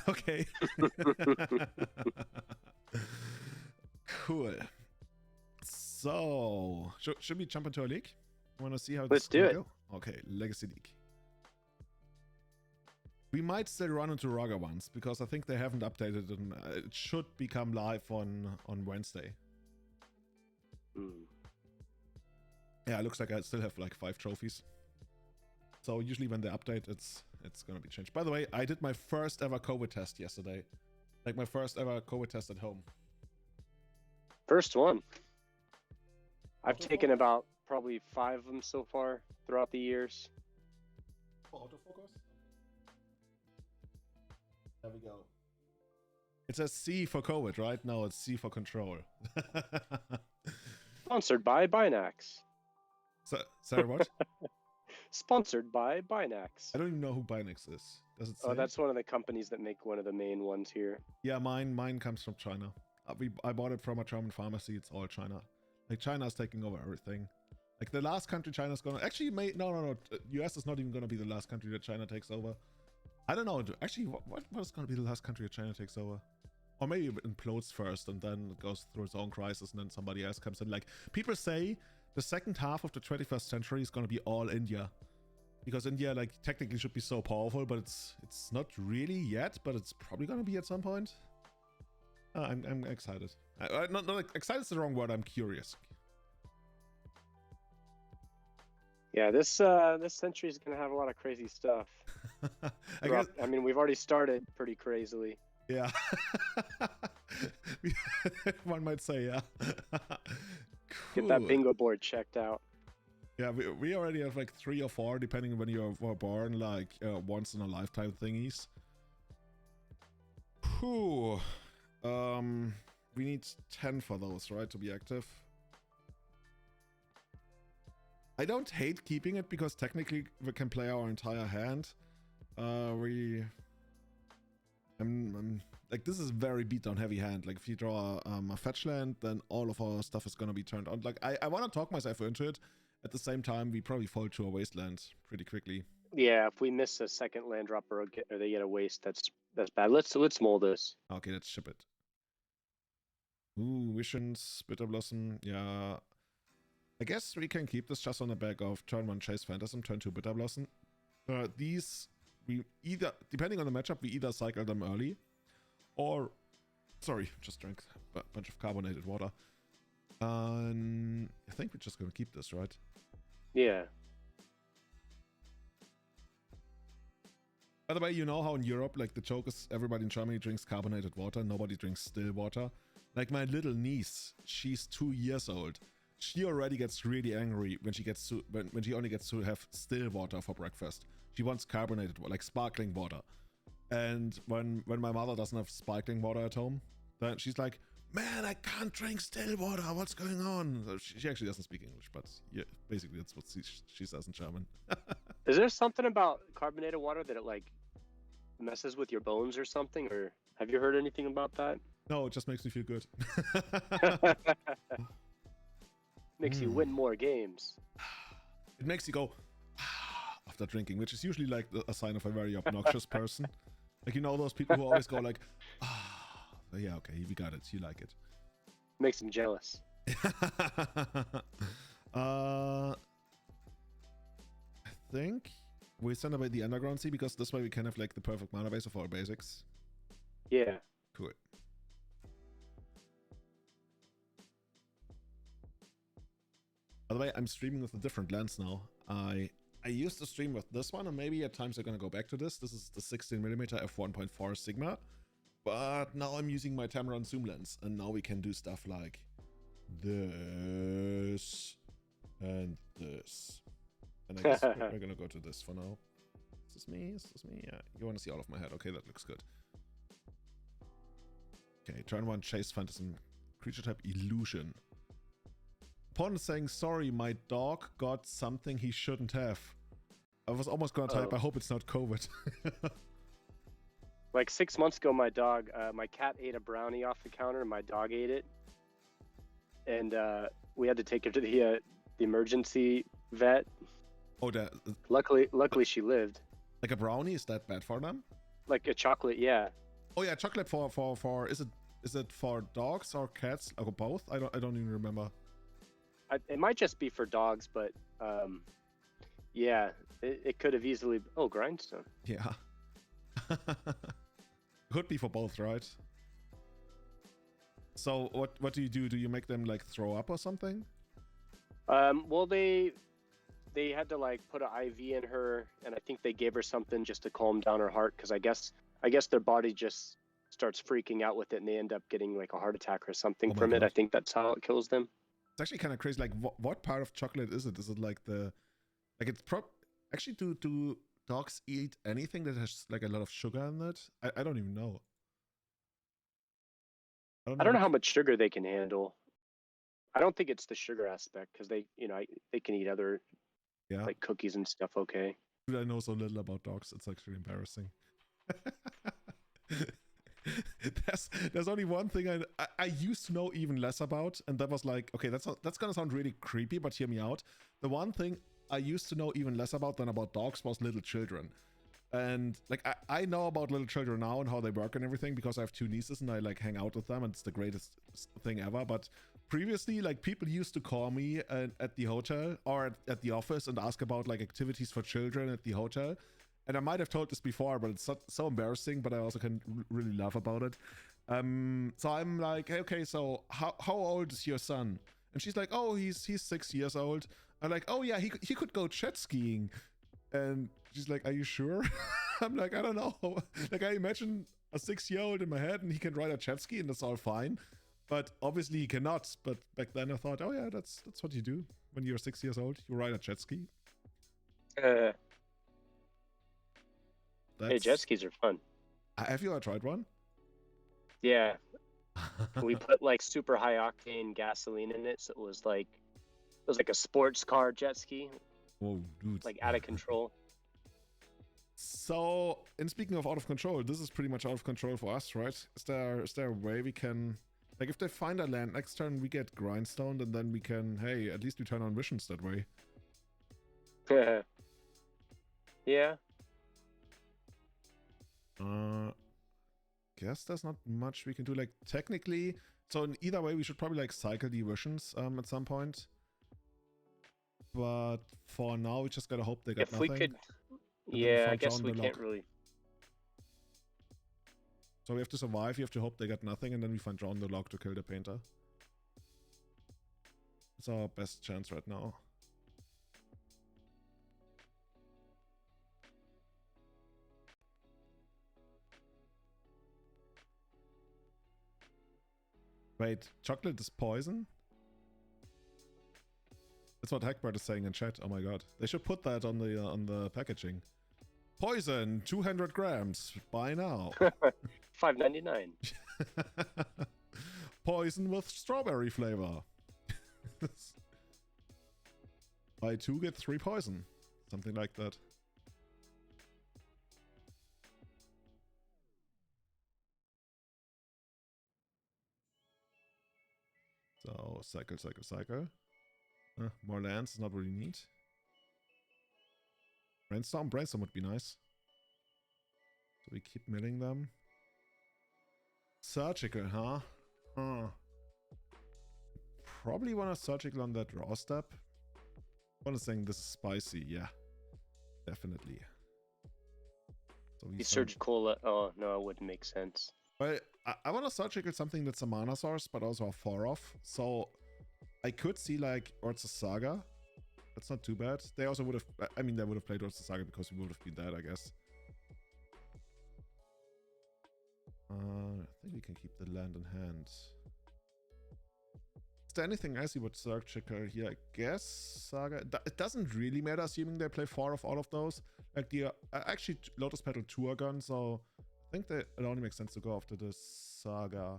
Okay. Cool. So, should we jump into a league? Want to see how this Let's do it. go? Okay, Legacy League. We might still run into Raga once because I think they haven't updated it. And it should become live on Wednesday. Yeah, it looks like I still have like 5 trophies. So usually when they update, it's gonna be changed. By the way, I did my first ever COVID test yesterday. Like my first ever COVID test at home. First one. I've taken about probably 5 of them so far throughout the years. Autofocus? There we go. It says C for COVID, right? No, it's C for control. Sponsored by Binax. Sorry, what? Sponsored by Binax. I don't even know who Binax is. Does it say? Oh, that's one of the companies that make one of the main ones here. Yeah, mine comes from China. I bought it from a German pharmacy. It's all China. Like China's taking over everything. Like the last country China's gonna actually no. US is not even gonna be the last country that China takes over. I don't know. Actually, what is gonna be the last country that China takes over? Or maybe it implodes first and then it goes through its own crisis and then somebody else comes in. Like people say, the second half of the 21st century is gonna be all India, because India like technically should be so powerful, but it's not really yet. But it's probably gonna be at some point. I'm excited. Not excited is the wrong word. I'm curious. Yeah, this century is gonna have a lot of crazy stuff. I mean, we've already started pretty crazily. Yeah. One might say, yeah. Cool. Get that bingo board checked out. Yeah, we already have like 3 or 4, depending on when you were born, like once in a lifetime thingies. Whew. We need 10 for those, right, to be active. I don't hate keeping it because technically we can play our entire hand. Like this is very beatdown heavy hand. Like if you draw a fetch land, then all of our stuff is gonna be turned on. Like I want to talk myself into it. At the same time, we probably fall to a wasteland pretty quickly. Yeah, if we miss a second land drop or they get a waste, that's bad. Let's mold this. Okay, let's ship it. Ooh, Visions, Bitter Blossom. Yeah, I guess we can keep this just on the back of turn 1 Chase Phantasm, turn 2 Bitter Blossom. These we either, depending on the matchup, we either cycle them early, or sorry, just drank a bunch of carbonated water. I think we're just gonna keep this, right? Yeah. By the way, you know how in Europe, like the joke is everybody in Germany drinks carbonated water, nobody drinks still water. Like my little niece, she's 2 years old. She already gets really angry when she gets to when she only gets to have still water for breakfast. She wants carbonated water, like sparkling water. And when my mother doesn't have sparkling water at home, then she's like, "Man, I can't drink still water. What's going on?" So she actually doesn't speak English, but yeah, basically that's what she says in German. Is there something about carbonated water that it like messes with your bones or something? Or have you heard anything about that? No, it just makes me feel good. Makes you win more games. It makes you go after drinking, which is usually like a sign of a very obnoxious person. Like, you know, those people who always go like, yeah, okay, we got it. You like it. Makes them jealous. I think we send away the Underground Sea because this way we can have like the perfect mana base of our basics. Yeah. Cool. By the way, I'm streaming with a different lens now. I used to stream with this one, and maybe at times I'm gonna go back to this. This is the 16mm f1.4 Sigma, but now I'm using my Tamron zoom lens, and now we can do stuff like this and this. And I guess we're gonna go to this for now. Is this me? Is this me? Yeah, you want to see all of my head? Okay, that looks good. Okay, turn 1 Chase Phantasm, creature type Illusion. Opponent saying, "Sorry, my dog got something he shouldn't have." I was almost gonna type, "I hope it's not COVID." Like 6 months ago, my cat ate a brownie off the counter, and my dog ate it, and we had to take her to the emergency vet. Oh, that. Luckily, she lived. Like a brownie, is that bad for them? Like a chocolate, yeah. Oh yeah, chocolate for is it for dogs or cats or both? I don't even remember. It might just be for dogs, but yeah, it could have easily. Oh, grindstone. Yeah. Could be for both, right? So what do you do? Do you make them like throw up or something? Well, they had to like put an IV in her, and I think they gave her something just to calm down her heart, because I guess their body just starts freaking out with it, and they end up getting like a heart attack or something from it. I think that's how it kills them. It's actually kind of crazy. Like, what part of chocolate is it? Is it like it's actually do dogs eat anything that has like a lot of sugar in it? I don't even know. I don't know how much sugar they can handle. I don't think it's the sugar aspect, because they can eat other like cookies and stuff. Okay. Dude, I know so little about dogs. It's actually embarrassing. there's only one thing I used to know even less about, and that was like, okay, that's gonna sound really creepy, but hear me out. The one thing I used to know even less about than about dogs was little children. And like I know about little children now and how they work and everything, because I have 2 nieces and I like hang out with them, and it's the greatest thing ever. But previously, like, people used to call me at the hotel or at the office and ask about like activities for children at the hotel. And I might have told this before, but it's so embarrassing, but I also can really laugh about it. So I'm like, hey, okay, so how old is your son? And she's like, oh, he's 6 years old. I'm like, oh yeah, he could go jet skiing. And she's like, are you sure? I'm like, I don't know. Like, I imagine a 6-year-old in my head, and he can ride a jet ski, and that's all fine. But obviously he cannot. But back then I thought, oh yeah, that's what you do when you're 6 years old. You ride a jet ski. Hey, jet skis are fun. Have you ever tried one? Yeah. We put like super high octane gasoline in it, so it was like a sports car jet ski. Whoa, dude. Like out of control. So, and speaking of out of control, this is pretty much out of control for us, right? Is there a way we can, like, if they find our land next turn, we get grindstone, and then we can, hey, at least we turn on missions that way. Yeah. Guess there's not much we can do. Like, technically, so in either way, we should probably like cycle the visions at some point. But for now, we just gotta hope they got nothing. If we could, yeah, I guess we can't really. So we have to survive. You have to hope they got nothing, and then we find John the log to kill the painter. It's our best chance right now. Wait, chocolate is poison? That's what Hackbird is saying in chat. Oh my god. They should put that on the packaging. Poison, 200 grams. Buy now. $5.99. Poison with strawberry flavor. Buy 2, get 3 poison. Something like that. So, cycle, cycle, cycle. More lands is not really neat. Brainstorm would be nice. So we keep milling them. Surgical, huh? Probably want to surgical on that raw step. One is saying this is spicy, yeah. Definitely. So The surgical, oh no, it wouldn't make sense. But I want to surgical something that's a mana source, but also a 4-off. So I could see like Urza Saga. That's not too bad. They also would have, I mean, they would have played Urza Saga because we would have been dead, I guess. I think we can keep the land in hand. Is there anything else you would surgical here? I guess Saga. It doesn't really matter, assuming they play 4 of all of those. Like the actually Lotus Petal 2 are gone, so I think that it only makes sense to go after the Saga.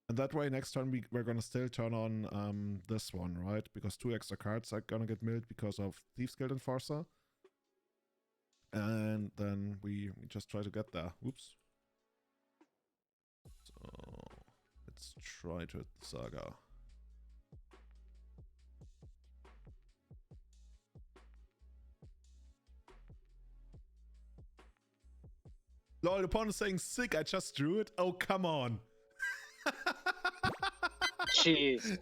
And that way, next turn we're gonna still turn on this one, right? Because 2 extra cards are gonna get milled because of Thieves Guild Enforcer. And then we just try to get there. Oops. So let's try to hit the Saga. Lol, the pawn is saying sick. I just drew it. Oh, come on. Jeez.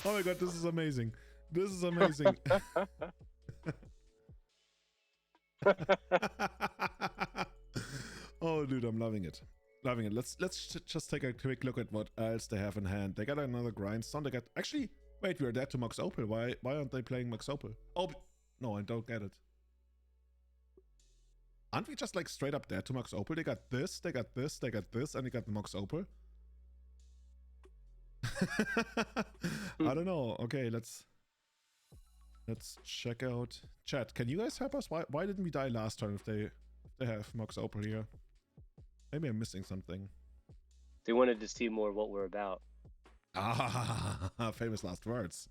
Oh my god, this is amazing. This is amazing. Oh, dude, I'm loving it. Loving it. Let's just take a quick look at what else they have in hand. They got another grindstone. They got actually. Wait, we are dead to Mox Opal. Why aren't they playing Mox Opal? Oh no, I don't get it. Aren't we just like straight up dead to Mox Opal? They got this, they got this, they got this, and they got the Mox Opal. I don't know. Okay, let's check out chat. Can you guys help us? Why didn't we die last turn if they have Mox Opal here? Maybe I'm missing something. They wanted to see more what we're about. Ah, famous last words.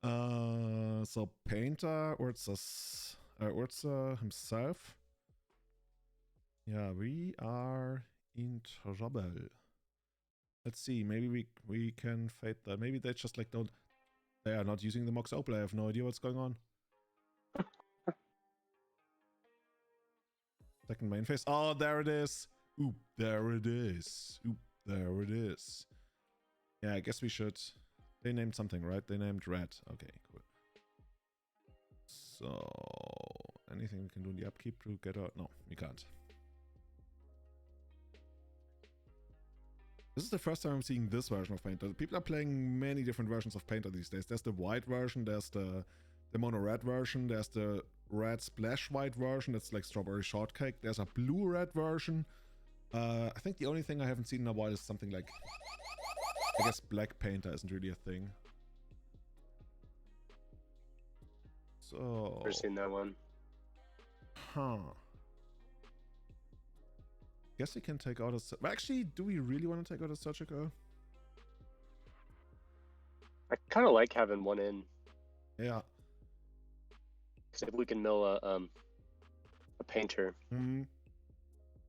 So Painter, Urza himself. Yeah, we are in trouble. Let's see, maybe we can fade that. Maybe they just like don't. They are not using the Mox Opal. I have no idea what's going on. Second main phase. Oh, there it is. Oop, there it is. Oop, there it is. Yeah, I guess we should. They named something, right? They named Red. Okay, cool. So, anything we can do in the upkeep to get out? No, we can't. This is the first time I'm seeing this version of Painter. People are playing many different versions of Painter these days. There's the white version, there's the mono red version, there's the red splash white version, that's like strawberry shortcake. There's a blue red version. I think the only thing I haven't seen in a while is something like, I guess black Painter isn't really a thing. So... Never seen that one. Huh. Guess we can take out a... Actually, do we really want to take out a surgical? I kind of like having one in. Yeah. Because if we can mill a painter. Mm-hmm.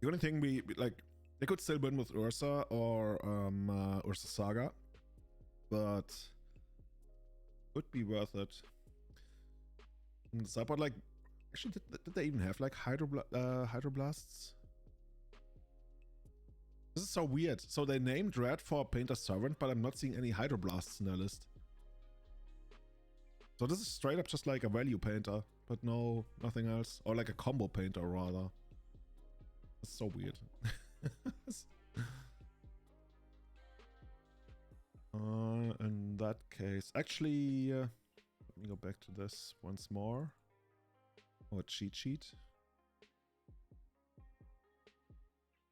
The only thing we like, they could still win with Ursa or Ursa Saga, but would be worth it. And Sideboard, like, actually, did they even have like Hydroblasts? This is so weird. So they named Red for Painter Servant, but I'm not seeing any Hydroblasts in their list. So this is straight up just like a value painter, but no, nothing else. Or like a combo painter, rather. It's so weird. In that case, actually, let me go back to this once more. Oh, a cheat sheet.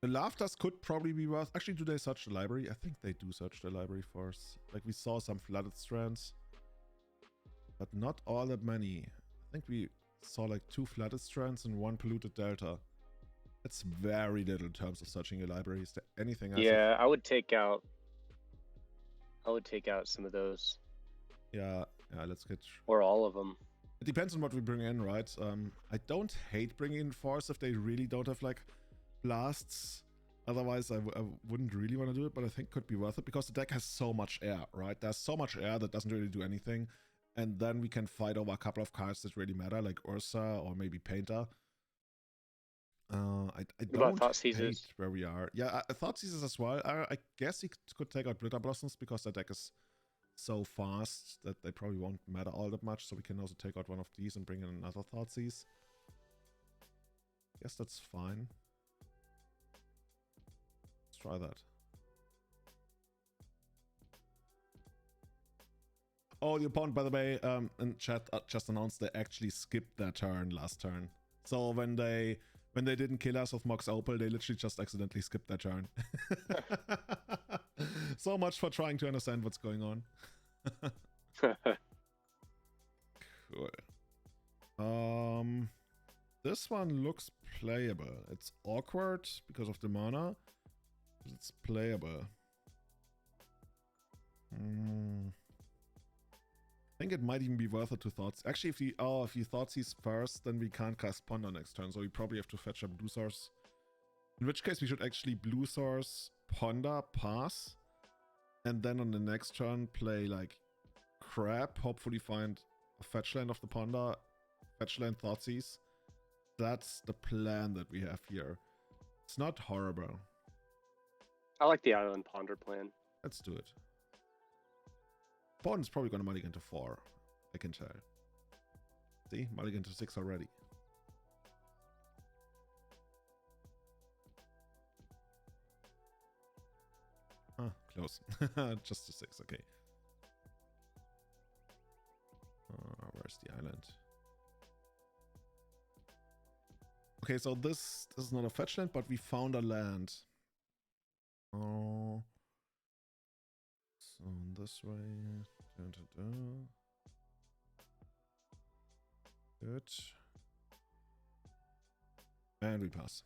The Laughters could probably be worth. Actually, do they search the library? I think they do search the library first. Like, we saw some flooded strands, but not all that many. I think we saw like 2 flooded strands and 1 polluted delta. That's very little in terms of searching your library. Is there anything else? Yeah, I would take out some of those. Yeah, let's get... Or all of them. It depends on what we bring in, right? I don't hate bringing in Force if they really don't have like blasts. Otherwise, I wouldn't really want to do it, but I think it could be worth it because the deck has so much air, right? There's so much air that doesn't really do anything. And then we can fight over a couple of cards that really matter, like Ursa or maybe Painter. I don't hate where we are. Yeah, I thought Thoughtseize as well. I guess he could take out Blitter Blossoms because the deck is so fast that they probably won't matter all that much. So we can also take out one of these and bring in another Thoughtseize. Guess that's fine. Let's try that. Oh, the opponent, by the way, in chat just announced they actually skipped their turn last turn. So when they didn't kill us with Mox Opal, they literally just accidentally skipped their turn. So much for trying to understand what's going on. Cool. This one looks playable. It's awkward because of the mana, but it's playable. I think it might even be worth it to Thoughts. Actually, if you Thoughtseize first, then we can't cast Ponder next turn, so we probably have to fetch a Blue Source. In which case, we should actually Blue Source, Ponder, pass, and then on the next turn play like crap. Hopefully, find a fetch land of the Ponder, fetch land Thoughtseize. That's the plan that we have here. It's not horrible. I like the Island Ponder plan. Let's do it. Opponent's probably going to mulligan to 4. I can tell. See? Mulligan to 6 already. Close. Just to 6, okay. Where's the island? Okay, so this is not a fetch land, but we found a land. Oh. So this way. Good. And we pass.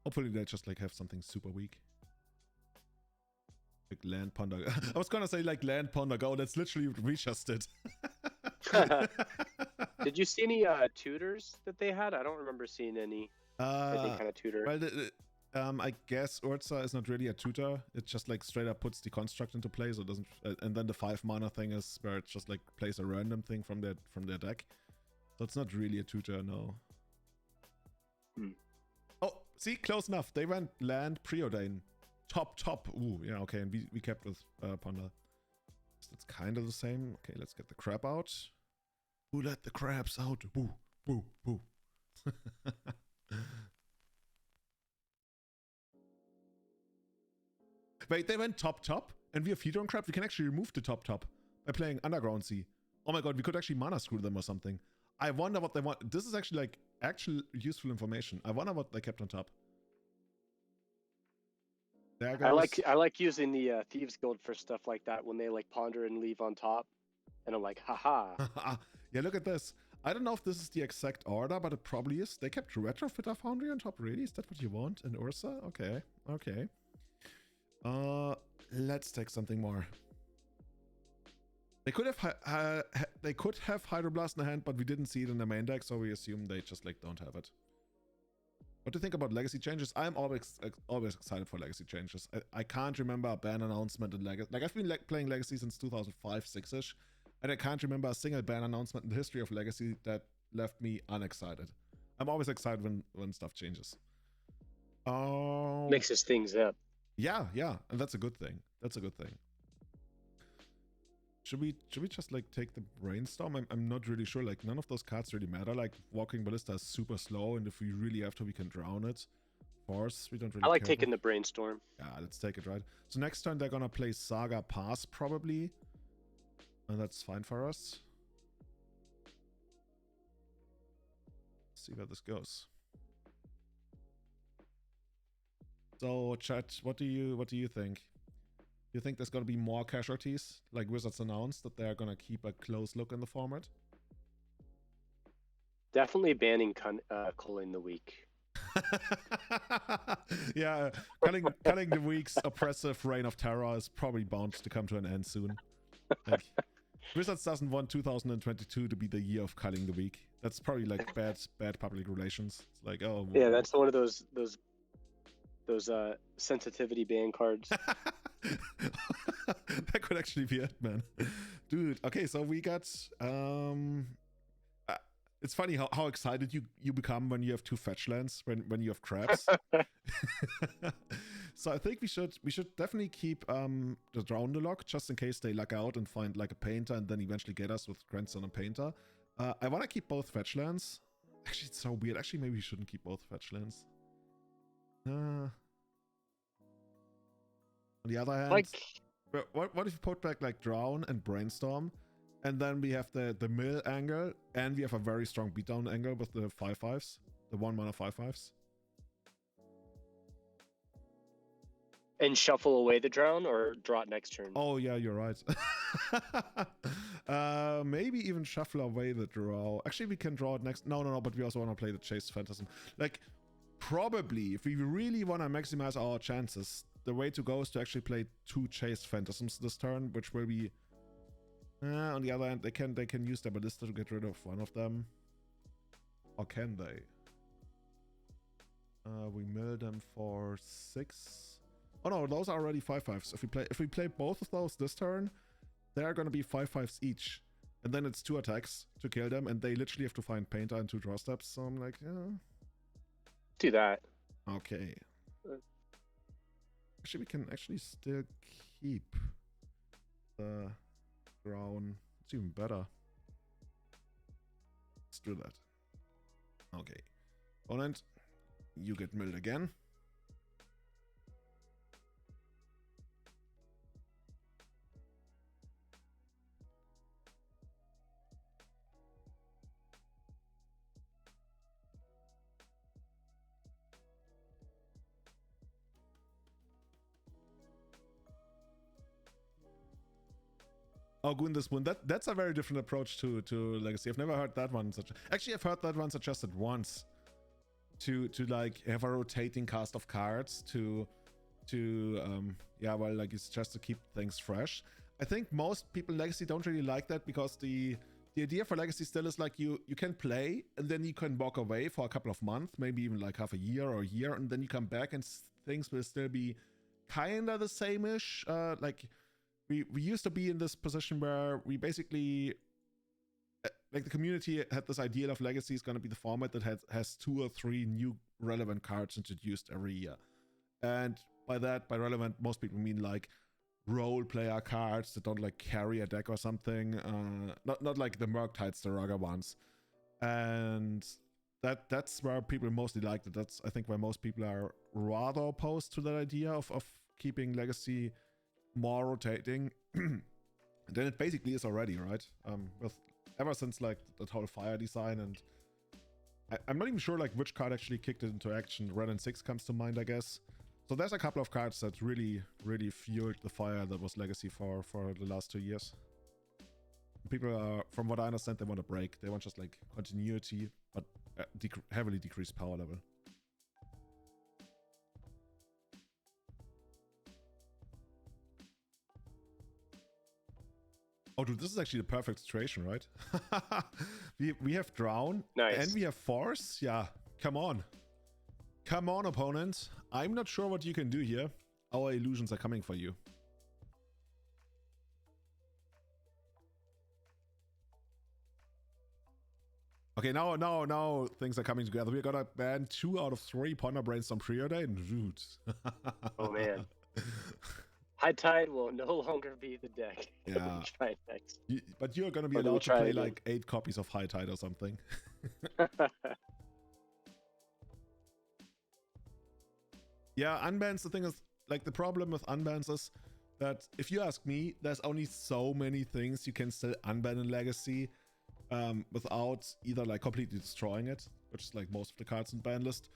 Hopefully they just like have something super weak. Like land ponder. I was gonna say like land ponder go. That's literally what we just did. Did you see any tutors that they had? I don't remember seeing any. Any kind of tutor. Well, I guess Urza is not really a tutor. It just like straight up puts the construct into play, so it doesn't. And then the 5 mana thing is where it just like plays a random thing from their deck. So it's not really a tutor, no. Oh, see, close enough. They went land preordain. Top. Ooh, yeah, okay. And we kept with Ponder. So it's kind of the same. Okay, let's get the crab out. Who let the crabs out? Woo. Wait, they went top, and we have feeder on crab. We can actually remove the top by playing Underground Sea. Oh my god, we could actually mana screw them or something. I wonder what they want. This is actually like actual useful information. I wonder what they kept on top. There goes. I like using the Thieves Guild for stuff like that when they like ponder and leave on top, and I'm like, haha. Yeah, look at this. I don't know if this is the exact order, but it probably is. They kept Retrofitter Foundry on top. Really? Is that what you want? And Urza? Okay. Let's take something more. They could have Hydroblast in the hand, but we didn't see it in the main deck, so we assume they just like don't have it. What do you think about legacy changes? I'm always excited for legacy changes. I can't remember a ban announcement in legacy. Like I've been playing legacy since 2005, 6ish, and I can't remember a single ban announcement in the history of legacy that left me unexcited. I'm always excited when stuff changes. Mixes things up. Yeah, and that's a good thing. Should we just like take the brainstorm? I'm not really sure. Like none of those cards really matter. Like Walking Ballista is super slow, and if we really have to, we can drown it. Force, we don't really. I like taking the brainstorm. Yeah, let's take it, right? So next turn they're gonna play Saga Pass probably, and that's fine for us. Let's see where this goes. So chat, what do you think? You think there's gonna be more casualties, like Wizards announced that they're gonna keep a close look in the format? Definitely banning Culling the Weak. Yeah, cutting the Week's oppressive reign of terror is probably bound to come to an end soon. Like, Wizards doesn't want 2022 to be the year of Culling the Weak. That's probably like bad public relations. It's like, oh yeah, that's one of those sensitivity ban cards. That could actually be it, man. Dude, okay, so we got it's funny how excited you become when you have 2 fetch lands, when you have crabs. So I think we should definitely keep the Drown the Lock just in case they luck out and find like a painter and then eventually get us with Grandson and Painter. I want to keep both fetch lands. Actually, it's so weird. Actually, maybe we shouldn't keep both fetch lands. On the other hand, like, what if you put back like Drown and Brainstorm, and then we have the mill angle, and we have a very strong beatdown angle with the 5/5s, the 1 mana 5/5s. And shuffle away the Drown or draw it next turn? Oh yeah, you're right. Maybe even shuffle away the draw. Actually, we can draw it next. No, but we also want to play the Chase Phantasm. Like, probably, if we really want to maximize our chances, the way to go is to actually play 2 Chase Phantasms this turn, which will be... on the other hand, they can use their Ballista to get rid of one of them. Or can they? We mill them for 6. Oh no, those are already 5/5s. If we play both of those this turn, they're gonna be 5/5s each. and then it's 2 attacks to kill them, and they literally have to find Painter in 2 draw steps. So I'm like, yeah. Do that. Okay. Actually, we can actually still keep the crown. It's even better. Let's do that. Okay. Opponent, you get milled again. Oh, goodness, one. That's a very different approach to Legacy. I've never heard that one. Actually, I've heard that one suggested once. To like have a rotating cast of cards yeah, well, like it's just to keep things fresh. I think most people in Legacy don't really like that, because the idea for Legacy still is like you can play and then you can walk away for a couple of months, maybe even like half a year or a year, and then you come back and things will still be kind of the same-ish. Like we used to be in this position where we basically, like, the community had this idea of Legacy is going to be the format that has 2 or 3 new relevant cards introduced every year. And by relevant, most people mean like role player cards that don't like carry a deck or something. Not like the Murktides, the Raga ones. And that's where people mostly liked it. That's, I think, where most people are rather opposed to that idea of keeping Legacy more rotating than it basically is already, right? Ever since like that whole fire design, and I'm not even sure like which card actually kicked it into action. Red and 6 comes to mind, I guess. So there's a couple of cards that really fueled the fire that was Legacy for the last 2 years. People are, from what I understand, they want a break. They want just like continuity, but heavily decreased power level. Oh, dude, this is actually the perfect situation, right? we have Drown, nice. And we have Force. Yeah, come on. Come on, opponent. I'm not sure what you can do here. Our illusions are coming for you. Okay, now things are coming together. We're gonna ban 2 out of 3 Ponder Brainstorm Preordain. Dude. Oh, man. High Tide will no longer be the deck. Yeah. Try next. But you're gonna be allowed to play like 8 copies of High Tide or something. Yeah, unbans, the thing is, like, the problem with unbans is that, if you ask me, there's only so many things you can still unban in Legacy without either like completely destroying it, which is like most of the cards in ban list,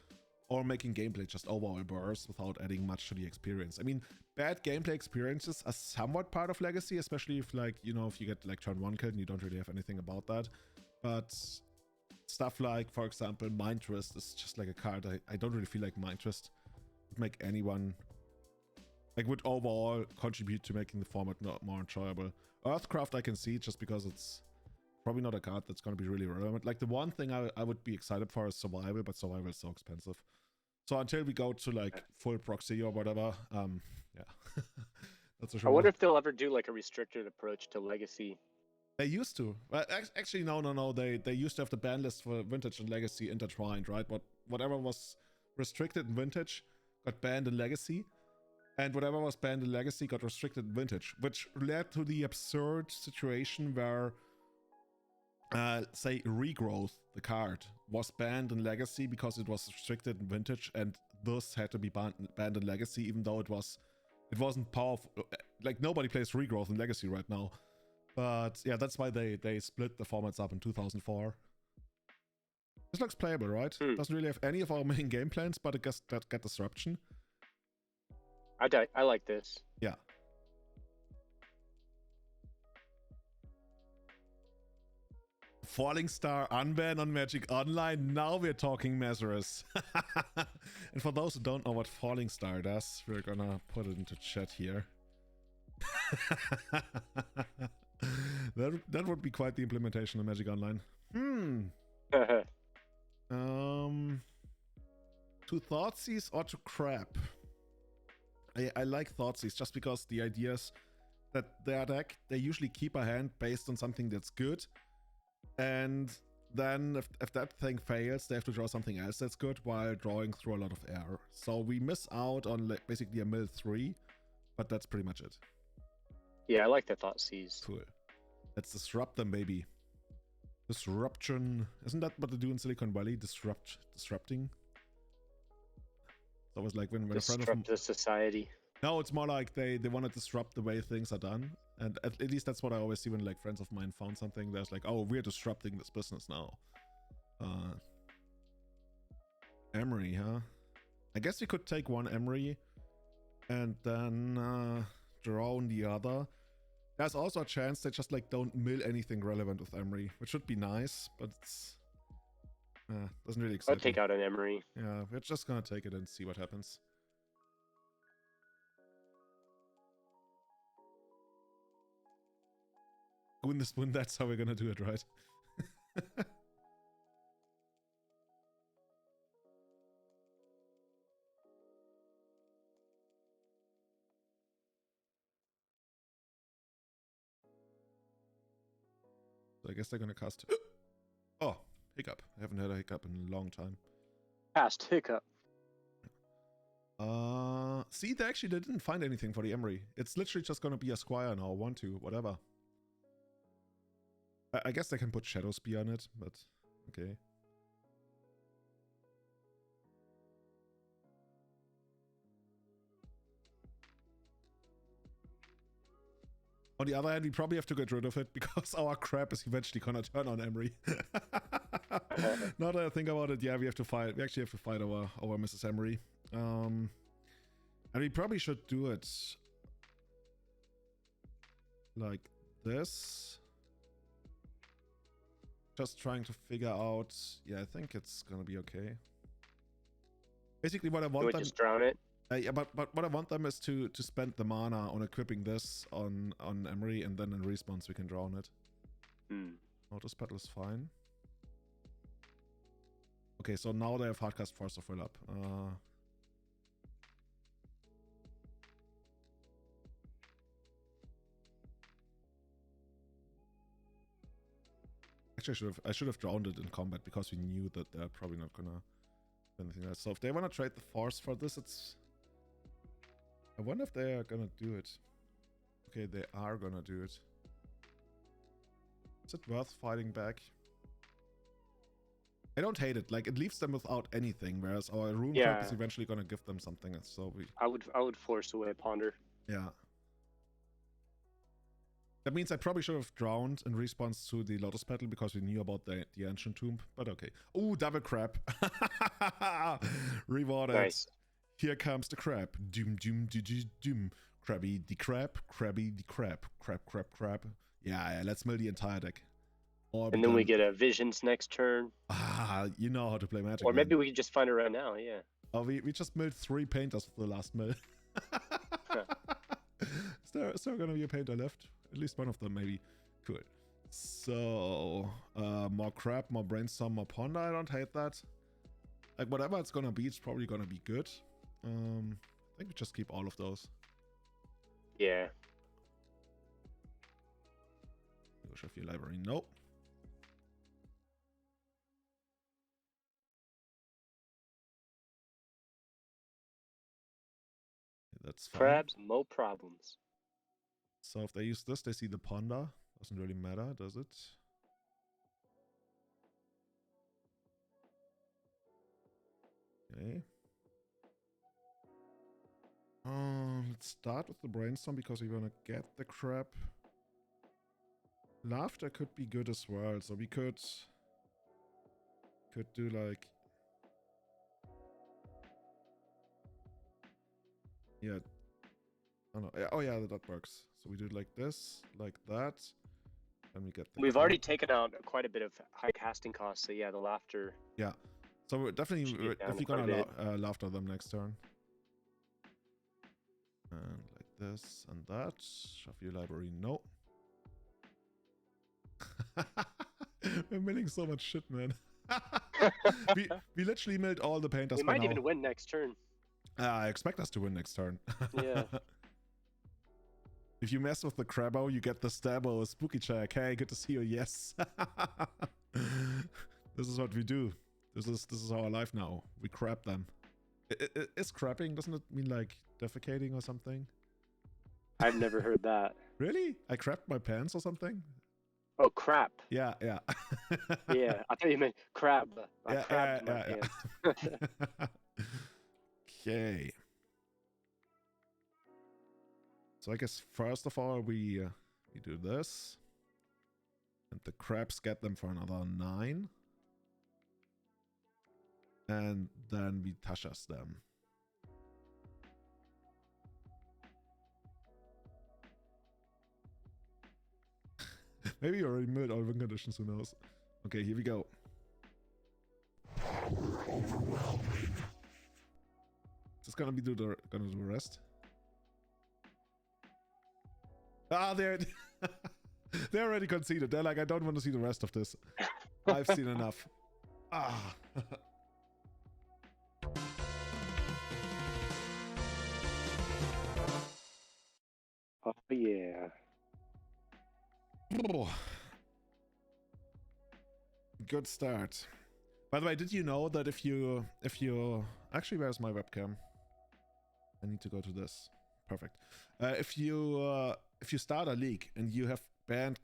or making gameplay just overall worse without adding much to the experience. I mean, bad gameplay experiences are somewhat part of Legacy, especially if, like, you know, if you get like turn 1 killed and you don't really have anything about that. But stuff like, for example, Mind Twist is just like a card I don't really feel like Mind Twist would make anyone, like, would overall contribute to making the format more enjoyable. Earthcraft I can see, just because it's probably not a card that's going to be really relevant. Like, the one thing I would be excited for is Survival, but Survival is so expensive. So until we go to like full proxy or whatever, yeah. That's for sure. I wonder if they'll ever do like a restricted approach to Legacy. They used to. Actually, no. They used to have the ban list for Vintage and Legacy intertwined, right? Whatever was restricted in Vintage got banned in Legacy, and whatever was banned in Legacy got restricted in Vintage, which led to the absurd situation where, say, Regrowth, the card, was banned in Legacy because it was restricted in Vintage, and thus had to be banned in Legacy, even though it wasn't powerful. Like, nobody plays Regrowth in Legacy right now. But yeah, that's why they split the formats up in 2004. This looks playable, right? Doesn't really have any of our main game plans, but it gets that get disruption. I like this. Yeah. Falling Star unban on Magic Online. Now we're talking Messerus. And for those who don't know what Falling Star does, we're gonna put it into chat here. That would be quite the implementation of Magic Online. To Thoughtseize or to Crap? I like Thoughtseize just because the idea is that their deck, they usually keep a hand based on something that's good. And then if that thing fails, they have to draw something else that's good while drawing through a lot of air. So we miss out on like basically a mill 3, but that's pretty much it. Yeah, I like the thought seize. Cool. Let's disrupt them, baby. Disruption. Isn't that what they do in Silicon Valley? Disrupting? So it was like when a friend of Disrupt the society. No, it's more like they want to disrupt the way things are done. And at least that's what I always see when like friends of mine found something. There's like, oh, we're disrupting this business now. Emery, huh? I guess we could take one Emery and then drone the other. There's also a chance they just like don't mill anything relevant with Emery, which would be nice, but it's doesn't really excite I'll take me. out an Emery. Yeah, we're just gonna take it and see what happens. Win this win, that's how we're gonna do it, right? So I guess they're gonna cast. Oh, hiccup. I haven't had a hiccup in a long time. Past hiccup. See, they actually didn't find anything for the Emery. It's literally just gonna be a Squire now, 1/2, whatever. I guess they can put Shadow Spear on it, but okay. On the other hand, we probably have to get rid of it because our crap is eventually gonna turn on Emery. Now that I think about it, yeah, we have to fight. We actually have to fight our Mrs. Emery. And we probably should do it like this. Just trying to figure out. Yeah, I think it's gonna be okay. Basically, what I want them. Just drown it. Yeah, but what I want them is to spend the mana on equipping this on Emery, and then in response we can draw on it. Auto Battle is fine. Okay, so now they have Hardcast Force of Will up. Actually, I should have drowned it in combat because we knew that they're probably not gonna do anything else. So if they want to trade the Force for this, it's. I wonder if they are gonna do it. Okay, they are gonna do it. Is it worth fighting back? I don't hate it. Like, it leaves them without anything, whereas our rune trap is eventually gonna give them something. So we. I would force away Ponder. Yeah. That means I probably should have drowned in response to the Lotus Battle because we knew about the Ancient Tomb, but okay. Ooh, double crab. Rewarded. Nice. Here comes the crab. Doom, doom, doom, doom, doom. Crabby the crab, crabby the crab. Crab, crab, crab. Yeah, let's mill the entire deck. And then we get a Visions next turn. Ah, you know how to play Magic. Or maybe we can just find it right now, yeah. Oh, we just milled 3 painters with the last mill. Is there gonna be a painter left? At least one of them, maybe. Cool. So, more crab, more brainstorm, more ponder. I don't hate that. Like, whatever it's gonna be, it's probably gonna be good. I think we just keep all of those. Yeah. Go show your library. Nope. That's fine. Crabs, no problems. So if they use this, they see the ponder. Doesn't really matter, does it? Okay. Let's start with the brainstorm because we want to get the crap. Laughter could be good as well, so we could do like, yeah. Oh no! Oh yeah, that works. So we do it like this, like that, and we get. We've already taken out quite a bit of high casting costs, so yeah, the laughter. Yeah, so we're definitely gonna laughter them next turn. And like this and that. Shuffle your library. No. We're milling so much shit, man. we literally milled all the painters. We might even win next turn. I expect us to win next turn. Yeah. If you mess with the Crabbo, you get the Stabbo spooky check. Hey, good to see you. Yes. This is what we do. This is our life now. We crab them. Is crabbing, doesn't it mean like defecating or something? I've never heard that. Really? I crapped my pants or something? Oh, crap. Yeah. Yeah, I thought you meant crab. I Yeah, crabbed my yeah. pants. Okay. So I guess first of all we do this. And the crabs get them for another 9. And then we Tashas them. Maybe you already made all win conditions, who knows? Okay, here we go. Is this gonna do the rest? Ah, they're they already conceded. They're like, I don't want to see the rest of this. I've seen enough. Ah. Oh yeah. Good start. By the way, did you know that if you actually, where's my webcam? I need to go to this. Perfect. If you start a league and you have banned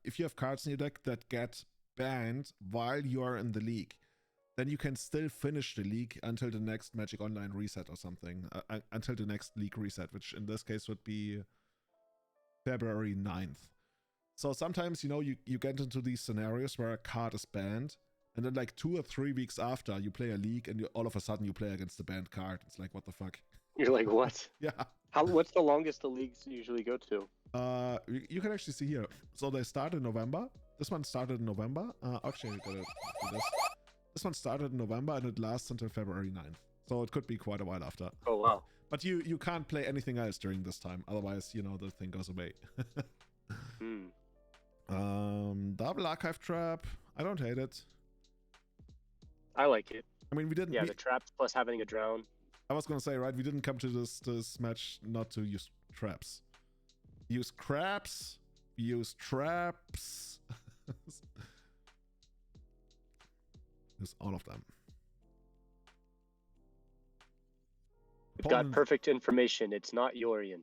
if you have cards in your deck that get banned while you are in the league, then you can still finish the league until the next Magic Online reset or something. Until the next league reset, which in this case would be February 9th. So sometimes, you know, you get into these scenarios where a card is banned, and then like 2 or 3 weeks after you play a league and all of a sudden you play against the banned card. It's like, what the fuck? You're like, what? Yeah. What's the longest the leagues usually go to? You can actually see here. So they start in November. This one started in November. Actually, I gotta do this. This one started in November and it lasts until February 9th. So it could be quite a while after. Oh, wow. But you can't play anything else during this time. Otherwise, you know, the thing goes away. Double archive trap. I don't hate it. I like it. I mean, we didn't. Yeah, the traps plus having a drown. I was gonna say, right? We didn't come to this match not to use traps. Use crabs. Use traps. Use all of them. We've got perfect information. It's not Yorian.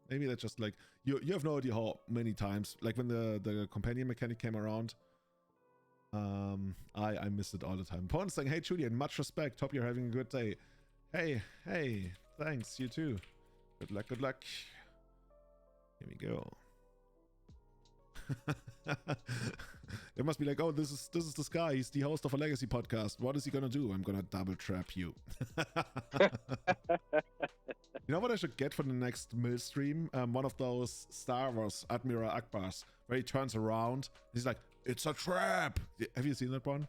Maybe that's just like you have no idea how many times, like when the companion mechanic came around, I missed it all the time. Pawn saying, hey Julian, much respect, hope you're having a good day. Hey, thanks, you too. Good luck. Here we go. It must be like, oh, this is this guy, he's the host of a legacy podcast. What is he gonna do? I'm gonna double trap you. You know what I should get for the next mill stream? One of those Star Wars Admiral Akbars, where he turns around, he's like, it's a trap! Have you seen that one?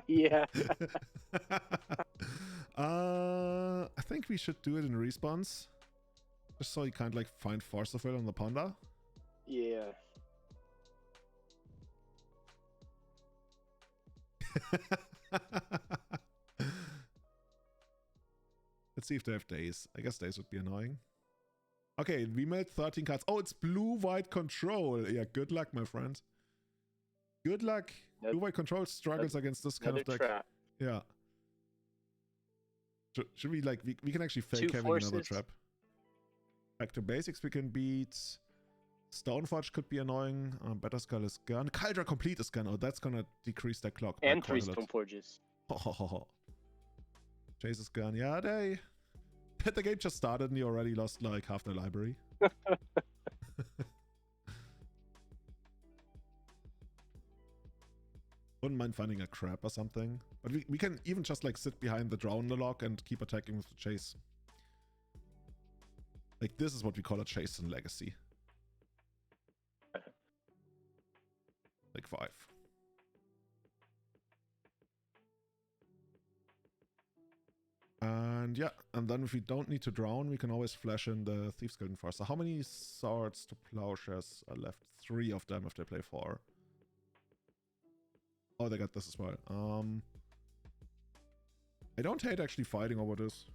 Yeah. I think we should do it in response. Just so you can't like find Force of Will on the Ponder. Yeah. Let's see if they have days. I guess days would be annoying. Okay, we made 13 cards. Oh, it's blue-white control. Yeah, good luck, my friend. Good luck. Blue-white control struggles against this kind of deck. Trap. Yeah. Should we like we can actually fake having another trap. Back to basics, we can beat Stoneforge could be annoying. Better Skull is gone. Caldra Complete is gone. Oh, that's gonna decrease their clock. And 3 Stoneforges. Chase is gone. Yeah, the game just started and you already lost like half the library. Wouldn't mind finding a crab or something. But we can even just like sit behind the drone lock and keep attacking with the chase. Like this is what we call a chase in Legacy. Like 5. And yeah, and then if we don't need to drown, we can always flash in the Thieves Guild Enforcer. How many swords to plowshares are left? 3 of them if they play 4. Oh, they got this as well. I don't hate actually fighting over this.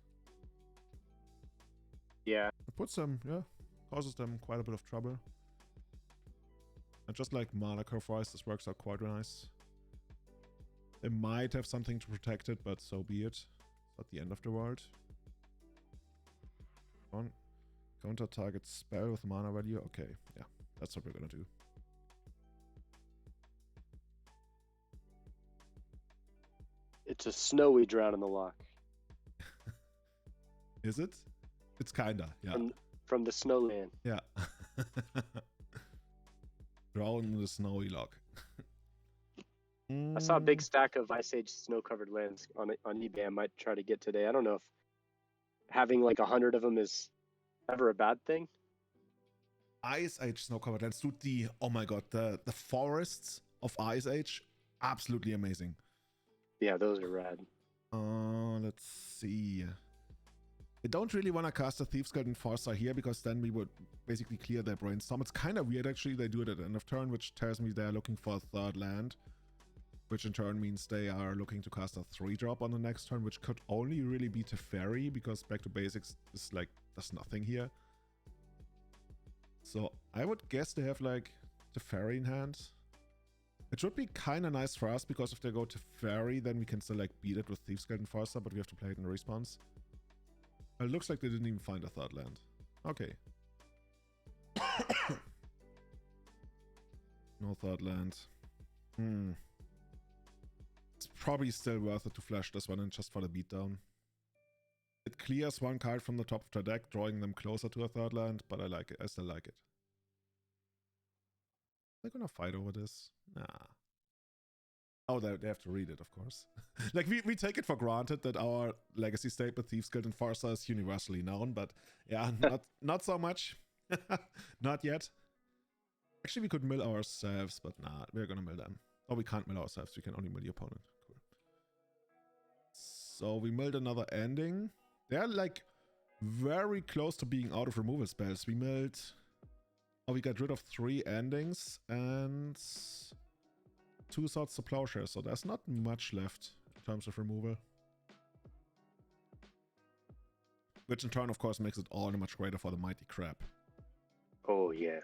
Yeah. It puts them, yeah. causes them quite a bit of trouble. And just like mana curve-wise, this works out quite nice. They might have something to protect it, but so be it. It's not the end of the world. On counter target spell with mana value. Okay, yeah, that's what we're gonna do. It's a snowy drown in the lock. Is it? It's kinda, yeah. From the snowland. Yeah. Drown in the snowy lock. I saw a big stack of Ice Age snow-covered lands on eBay. I might try to get today. I don't know if having like 100 of them is ever a bad thing. Ice Age snow-covered lands, dude. Oh my god, the forests of Ice Age, absolutely amazing. Yeah, those are rad. Let's see. I don't really want to cast a Thieves Guild Enforcer here because then we would basically clear their brainstorm. It's kind of weird actually. They do it at the end of turn, which tells me they're looking for a third land, which in turn means they are looking to cast a 3-drop on the next turn, which could only really be Teferi because Back to Basics is like, does nothing here. So I would guess they have like Teferi in hand. It should be kind of nice for us because if they go Teferi, then we can still like beat it with Thieves Guild Enforcer, but we have to play it in response. It looks like they didn't even find a third land. Okay. No third land. It's probably still worth it to flash this one in just for the beatdown. It clears one card from the top of the deck, drawing them closer to a third land, but I like it. I still like it. They're gonna fight over this? Nah. Oh, they have to read it, of course. Like, we take it for granted that our legacy staple, Thieves Guild Enforcer, is universally known, but yeah, not so much. Not yet. Actually, we could mill ourselves, but nah, we're gonna mill them. Oh, we can't mill ourselves, we can only mill the opponent. Cool. So we milled another ending. They're like very close to being out of removal spells. We milled... Oh, we got rid of 3 endings and 2 Swords to Plowshare, so there's not much left in terms of removal. Which in turn, of course, makes it all much greater for the Mighty Crab. Oh, yeah.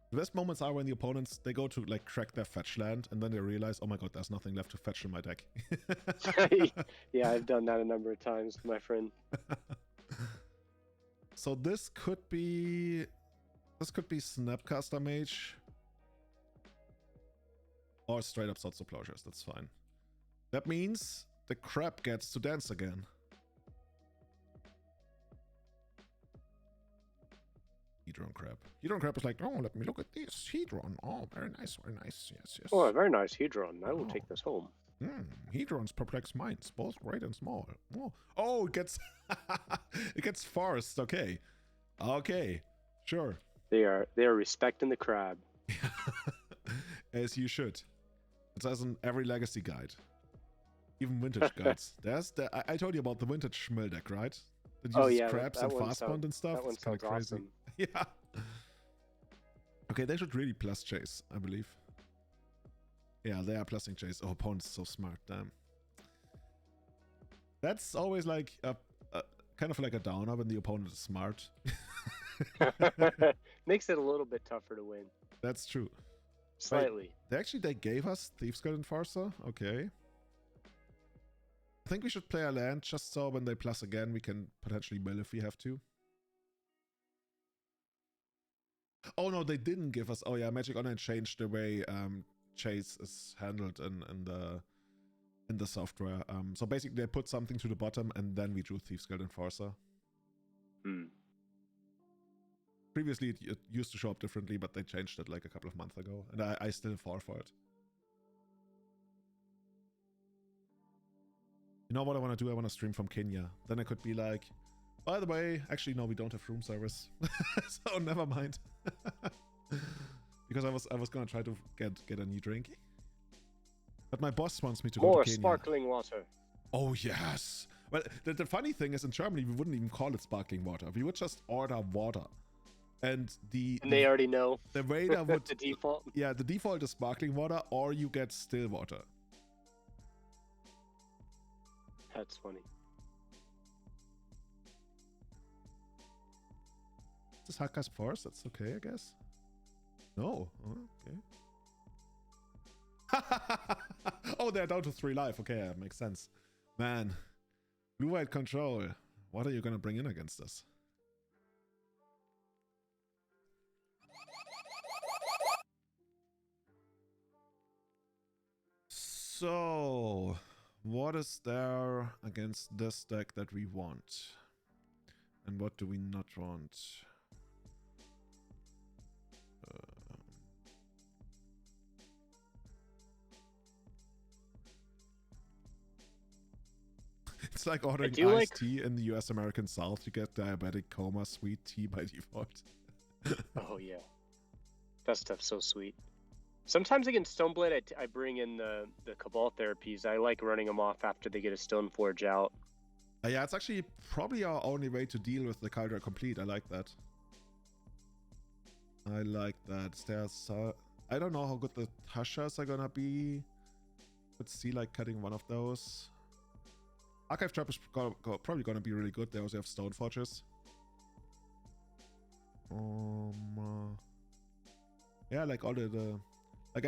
The best moments are when the opponents, they go to like crack their fetch land and then they realize, oh my god, there's nothing left to fetch in my deck. Yeah, I've done that a number of times, my friend. So this could be Snapcaster Mage or straight up Swords to Plowshares. That's fine. That means the crab gets to dance again. Hedron Crab. Hedron Crab is like, oh, let me look at this Hedron. Oh, very nice, very nice. Yes, yes. Oh, very nice Hedron. I will take this home. Hedrons perplex minds, both great and small. Oh, it gets it gets forced. Okay, sure. They are respecting the crab. As you should. It's as in every legacy guide, even vintage guides. I told you about the vintage mill deck, right? That uses crabs and fastbond and stuff. That one sounds crazy. awesome. Yeah. Okay, they should really plus chase, I believe. Yeah, they are plusing chase. Oh, opponent's so smart, damn. That's always like a kind of like a downer when the opponent is smart. Makes it a little bit tougher to win. That's true. Slightly. They gave us Thieves Guild Enforcer. Okay. I think we should play a land just so when they plus again, we can potentially mill if we have to. Oh no, they didn't give us. Oh yeah, Magic Online changed the way chase is handled in the software. So basically, they put something to the bottom, and then we drew Thieves Guild Enforcer. Previously, it used to show up differently, but they changed it like a couple of months ago, and I still fall for it. You know what I want to do? I want to stream from Kenya. Then I could be like, by the way, actually no, we don't have room service, so never mind. Because I was gonna try to get a new drink, but my boss wants me to go to Kenya. More sparkling water. Oh yes. Well, the funny thing is, in Germany we wouldn't even call it sparkling water. We would just order water, and they already know. The waiter would the default. Yeah, the default is sparkling water, or you get still water. That's funny. Is this Hakka's force? That's okay, I guess. No. Oh, okay. Oh, they're down to 3 life. Okay, that makes sense. Man. Blue-white control. What are you gonna bring in against us? So, what is there against this deck that we want? And what do we not want? It's like ordering iced tea in the US American South. You get diabetic coma sweet tea by default. Oh yeah, that stuff's so sweet. Sometimes against Stoneblade, I bring in the Cabal therapies. I like running them off after they get a Stoneforge out. Yeah, it's actually probably our only way to deal with the Caldera Complete. I like that. I like that. There's, I don't know how good the Tashas are gonna be. Let's see, like cutting one of those. Archive Trap is probably gonna be really good. They also have Stoneforges. Yeah, like all the like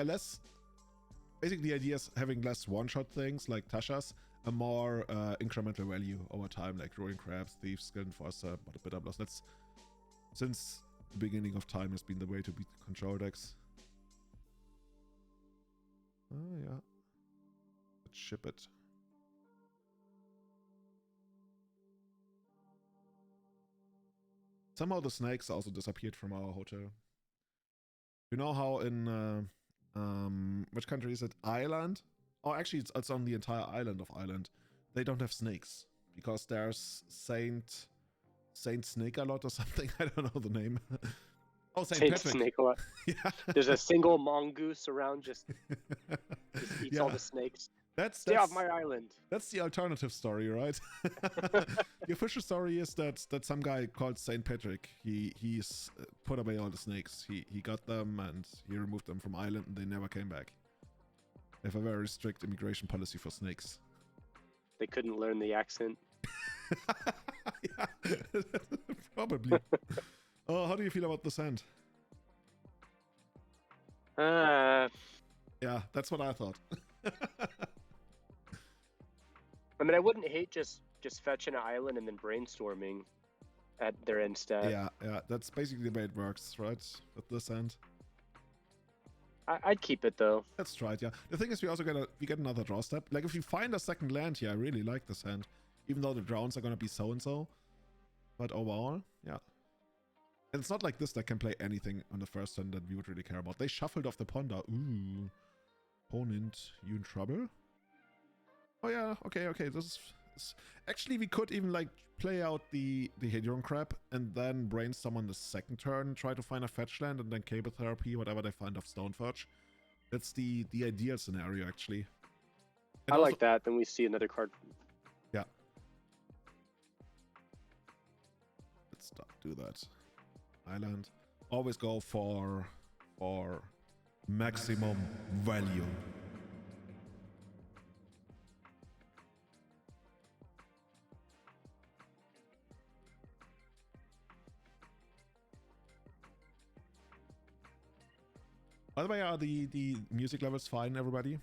basically the idea is having less one-shot things like Tashas, a more incremental value over time, like Rolling Crabs, Thieves, Skill Enforcer, but a bit of loss. That's since the beginning of time has been the way to beat the control decks. Oh yeah. Let's ship it. Somehow the snakes also disappeared from our hotel. You know how in which country is it? Ireland? Oh, actually, it's on the entire island of Ireland. They don't have snakes because there's Saint Snake-a-Lot or something. I don't know the name. Oh, Saint Patrick. Snake-a-Lot. Yeah. There's a single mongoose around, just eats all the snakes. Stay off my island. That's the alternative story, right? The official story is that some guy called Saint Patrick, he's put away all the snakes. He got them and he removed them from Ireland and they never came back. They have a very strict immigration policy for snakes. They couldn't learn the accent. Yeah, probably. Oh, how do you feel about the sand? Yeah, that's what I thought. I mean, I wouldn't hate just fetching an island and then brainstorming at their end stat. Yeah, that's basically the way it works, right? With this end. I'd keep it though. Let's try it, yeah. The thing is, we get another draw step. Like if you find a second land here, I really like this hand, even though the drowns are gonna be so and so. But overall, yeah. And it's not like this that can play anything on the first turn that we would really care about. They shuffled off the Ponder. Ooh, opponent, you in trouble? Oh yeah, okay. This is actually, we could even like play out the Hadron Crab and then brainstorm on the second turn, try to find a fetch land and then cable therapy, whatever they find of Stoneforge. That's the ideal scenario actually. And I like that. Then we see another card. Yeah. Let's do that. Island. Always go for maximum value. By the way, are the music levels fine, everybody?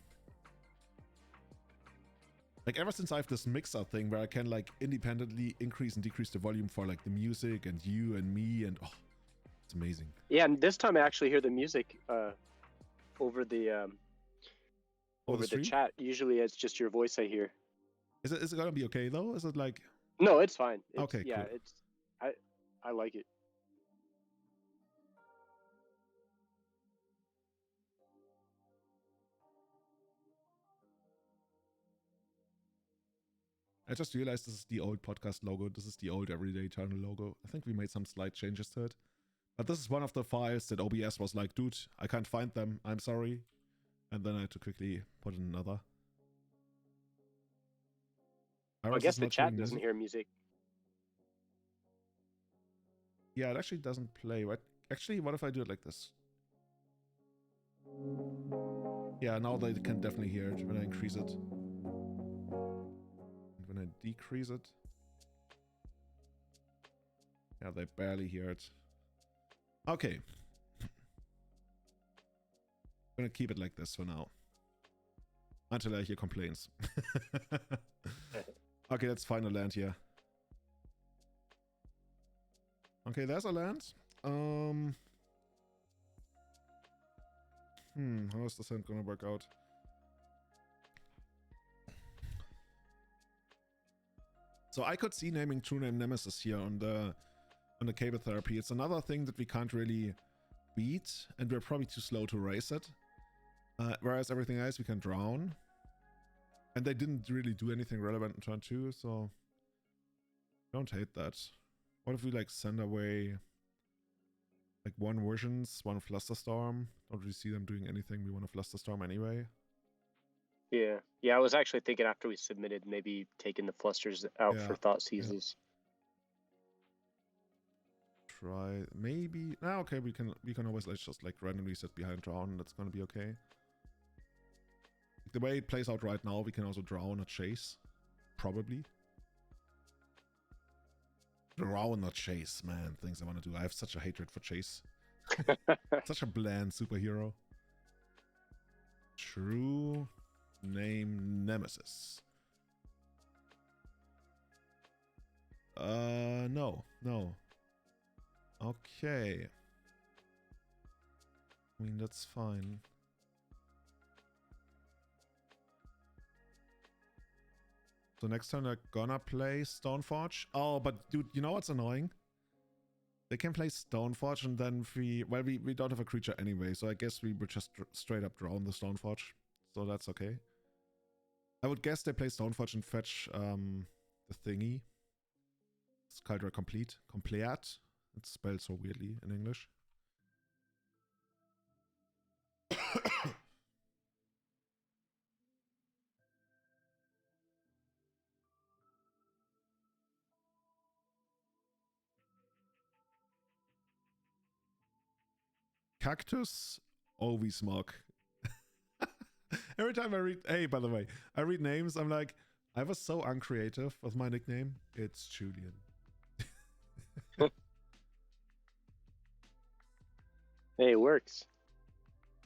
Like, ever since I have this mixer thing where I can, like, independently increase and decrease the volume for, like, the music and you and me, and, oh, it's amazing. Yeah, and this time I actually hear the music over the chat. Usually it's just your voice I hear. Is it gonna be okay, though? Is it, like... No, it's fine. Okay, yeah, cool. I like it. I just realized this is the old podcast logo. This is the old Everyday Eternal logo. I think we made some slight changes to it. But this is one of the files that OBS was like, dude, I can't find them. I'm sorry. And then I had to quickly put in another. I guess the chat doesn't hear music. Yeah, it actually doesn't play. Right? Actually, what if I do it like this? Yeah, now they can definitely hear it when I increase it. Can I decrease it? Yeah, they barely hear it. Okay. I'm gonna keep it like this for now. Until I hear complaints. Okay, let's find a land here. Okay, there's a land. How is this hand gonna work out? So I could see naming True Name Nemesis here on the cable therapy. It's another thing that we can't really beat, and we're probably too slow to raise it. Whereas everything else we can drown. And they didn't really do anything relevant in turn 2, so don't hate that. What if we like send away like one Visions, one Flusterstorm? Don't really see them doing anything. We want a Flusterstorm anyway. Yeah. Yeah, I was actually thinking after we submitted, maybe taking the Flusters out for Thought Seizes. Try maybe. Ah, okay, we can always like just like randomly sit behind drown, and that's gonna be okay. The way it plays out right now, we can also drown a chase. Probably. Drown a chase, man. Things I want to do. I have such a hatred for chase. Such a bland superhero. True Name Nemesis. No. Okay. I mean, that's fine. So next turn they're gonna play Stoneforge. Oh, but dude, you know what's annoying? They can play Stoneforge and then we don't have a creature anyway, so I guess we would just straight up drown the Stoneforge. So that's okay. I would guess they play Stoneforge and fetch the thingy. Skaldra Complete. Complete. It's spelled so weirdly in English. Cactus Ovismog. Every time I read, hey, by the way, I read names, I'm like, I was so uncreative with my nickname. It's Julian. Hey, it works.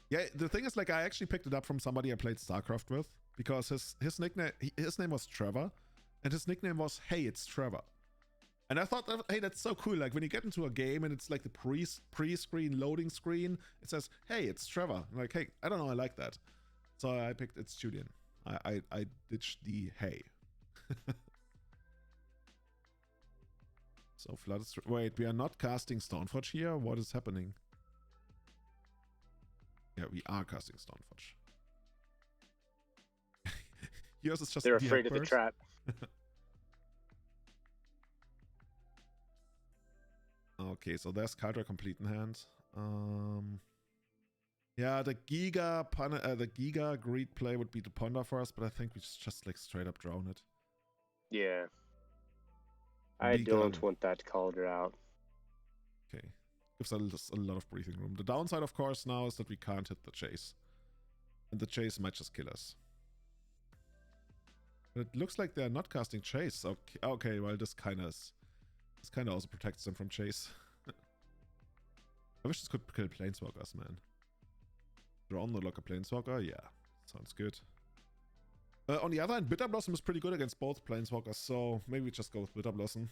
Yeah, the thing is, like, I actually picked it up from somebody I played StarCraft with because his name was Trevor, and his nickname was Hey, it's Trevor. And I thought, hey, that's so cool. Like when you get into a game and it's like the pre-screen loading screen, it says, hey, it's Trevor. I'm like, hey, I don't know, I like that. So I picked it's Julian. I ditched the hey. So flooded. Wait, we are not casting Stoneforge here? What is happening? Yeah, we are casting Stoneforge. Yours is just they're afraid of the trap. Okay, so there's Kaldra Complete in hand. Yeah, the Giga Greed play would be to ponder for us, but I think we just like straight up drown it. Yeah. I don't want that Kaldra out. Okay. Gives us a lot of breathing room. The downside, of course, now is that we can't hit the chase. And the chase might just kill us. But it looks like they're not casting chase. Okay, well, this kind of also protects them from chase. I wish this could kill Planeswalkers, man. Drown the Locker Planeswalker? Yeah, sounds good. On the other hand, Bitter Blossom is pretty good against both Planeswalkers, so maybe we just go with Bitter Blossom.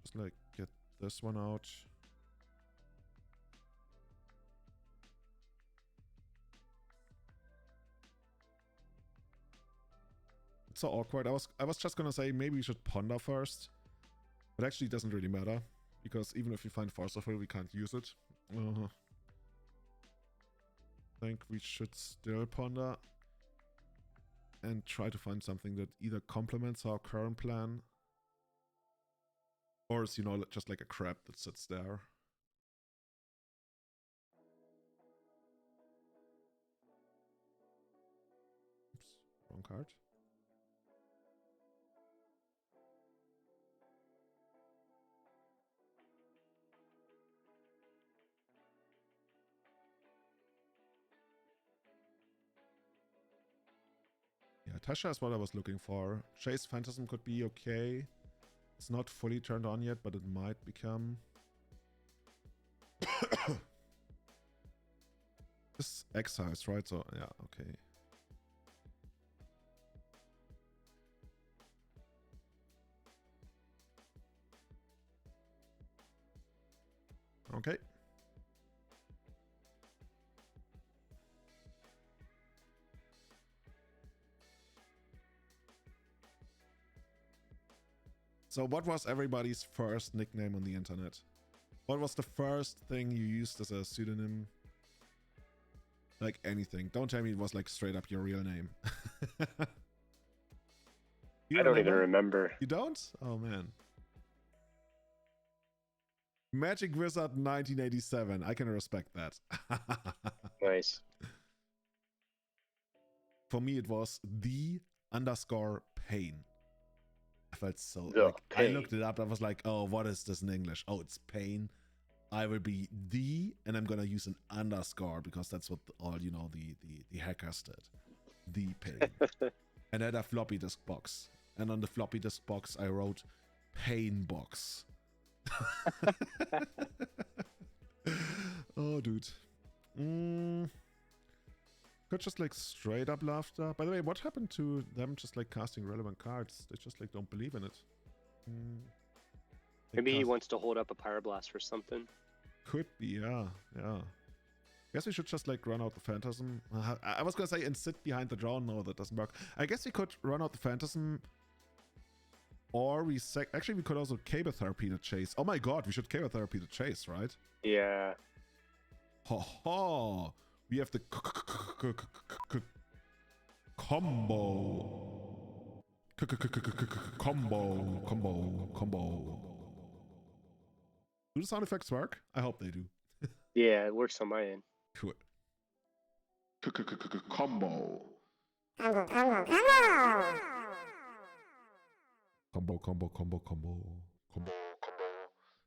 Just like get this one out. It's so awkward. I was just gonna say maybe we should ponder first, but actually it doesn't really matter because even if we find Force of Will, we can't use it. I think we should still ponder and try to find something that either complements our current plan or is, you know, just like a crab that sits there. Oops, wrong card. Tasha is what I was looking for. Chase Phantasm could be okay. It's not fully turned on yet, but it might become. This excised, right? So, yeah, okay. Okay. So what was everybody's first nickname on the internet? What was the first thing you used as a pseudonym? Like anything. Don't tell me it was like straight up your real name. I don't even remember. You don't? Oh man. Magic Wizard 1987. I can respect that. Nice. For me, it was _pain. I felt so. The like, pain. I looked it up. I was like, oh, what is this in English? Oh, it's pain. I will be and I'm gonna use an underscore because that's what all the hackers did. The pain. And I had a floppy disk box. And on the floppy disk box, I wrote pain box. Oh, dude. Could just like straight up laughter. By the way, what happened to them just like casting relevant cards? They just like don't believe in it. Maybe he wants to hold up a Pyroblast or something. Could be, yeah. Guess we should just like run out the Phantasm. I was gonna say and sit behind the drone. No, that doesn't work. I guess we could run out the Phantasm. Or we actually we could also Cable Therapy the Chase. Oh my god, we should Cable Therapy the Chase, right? Yeah. Ho ho! We have the combo. Combo. Do the sound effects work? I hope they do. Yeah, it works on my end. Cool. Combo. Combo.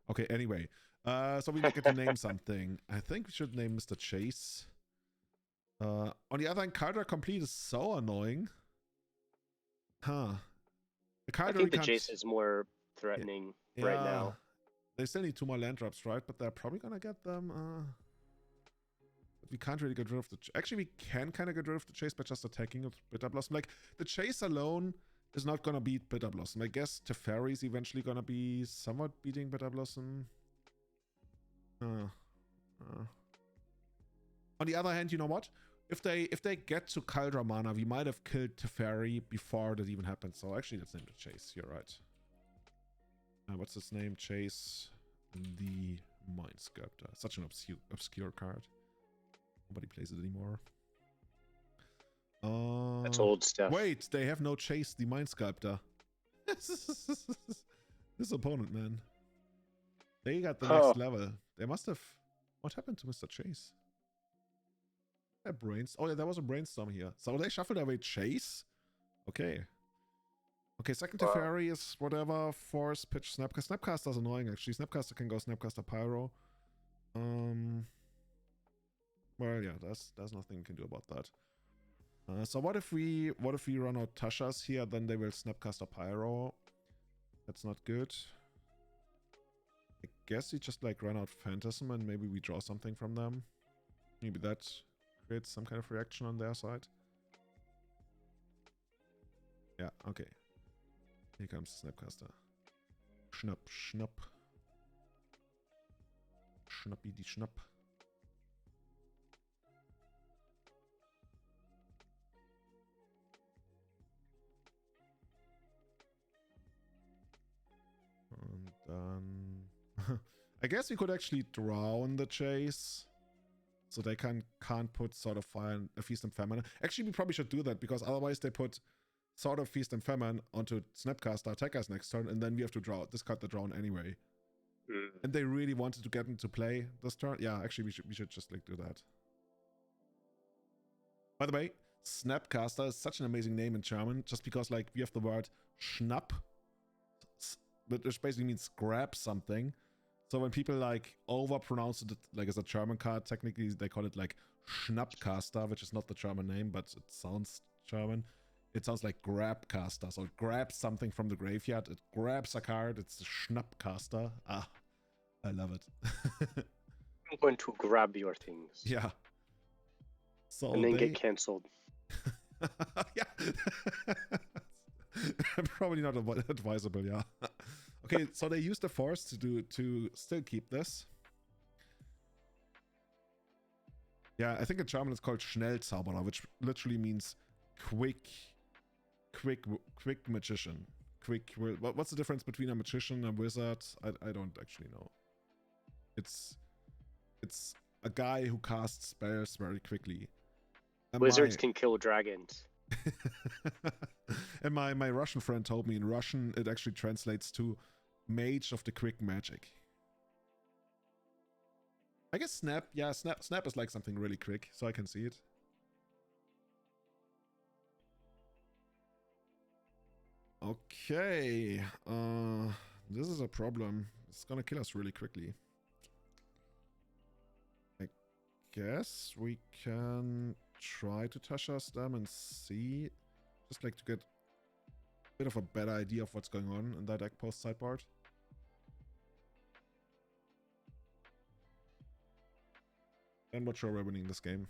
Okay, anyway. So we get to name something. I think we should name Mr. Chase. On the other hand, Cardra Complete is so annoying. Huh. I think the Chase is more threatening right now. They still need 2 more land drops, right? But they're probably gonna get them. But we can't really get rid of the... Actually, we can kind of get rid of the Chase by just attacking with Bitter Blossom. Like, the Chase alone is not gonna beat Bitter Blossom. I guess Teferi is eventually gonna be somewhat beating Bitter Blossom. On the other hand, you know what? If they get to Kaldra mana, we might have killed Teferi before that even happened. So actually, let's name the Chase. You're right. What's his name? Chase the Mind Sculptor. Such an obscure card. Nobody plays it anymore. That's old stuff. Wait, they have no Chase the Mind Sculptor. This opponent, man. They got the next level. They must have... What happened to Mr. Chase? Oh yeah, there was a brainstorm here. So they shuffled away Chase? Okay. Okay, second Teferi is whatever. Force, pitch, Snapcaster. Snapcaster's annoying actually. Snapcaster can go Snapcaster Pyro. Well, yeah, there's nothing you can do about that. So what if we run out Tashas here? Then they will Snapcaster Pyro. That's not good. I guess we just like run out Phantasm and maybe we draw something from them. Maybe that creates some kind of reaction on their side. Yeah, okay. Here comes Snapcaster. Schnapp, schnapp. Schnappi die Schnapp. And then... I guess we could actually drown the Chase. So they can't put Sword of Fire and Feast and Famine. Actually, we probably should do that, because otherwise they put Sword of Feast and Famine onto Snapcaster attackers next turn, and then we have to discard the drown anyway. And they really wanted to get into play this turn. Yeah, actually we should just like do that. By the way, Snapcaster is such an amazing name in German, just because like we have the word Schnapp, which basically means grab something. So when people like overpronounce it like as a German card, technically they call it like Schnappcaster, which is not the German name, but it sounds German. It sounds like grabcaster. So it grabs something from the graveyard. It grabs a card. It's the Schnappcaster. Ah, I love it. I'm going to grab your things. Yeah. So and then they get cancelled. yeah. Probably not advisable, yeah. Okay, so they use the force to still keep this. Yeah, I think in German it's called Schnellzauberer, which literally means quick magician. What's the difference between a magician and a wizard? I don't actually know. It's a guy who casts spells very quickly. And Wizards can kill dragons. and my Russian friend told me in Russian it actually translates to mage of the quick magic. I guess snap, yeah, snap is like something really quick, so I can see it. Okay, this is a problem. It's gonna kill us really quickly. I guess we can try to touch us them and see, just like to get a bit of a better idea of what's going on in that deck post sideboard. I'm not sure we're winning this game.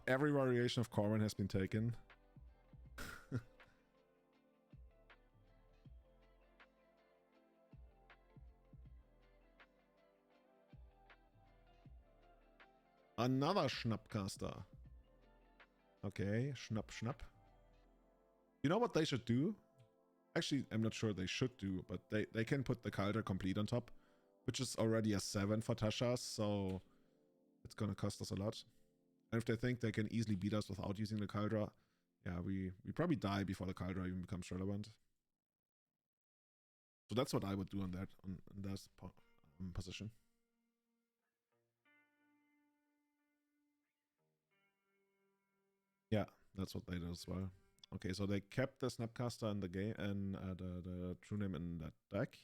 Every variation of Corwin has been taken. Another Schnappcaster. Okay, Schnapp. You know what they should do? Actually, I'm not sure they should do, but they can put the Calder complete on top, which is already a 7 for Tasha, so it's gonna cost us a lot. And if they think they can easily beat us without using the Caldra, yeah, we probably die before the Caldra even becomes relevant. So that's what I would do on that position. Yeah, that's what they did as well. Okay, so they kept the Snapcaster in the game and the True Name in that deck.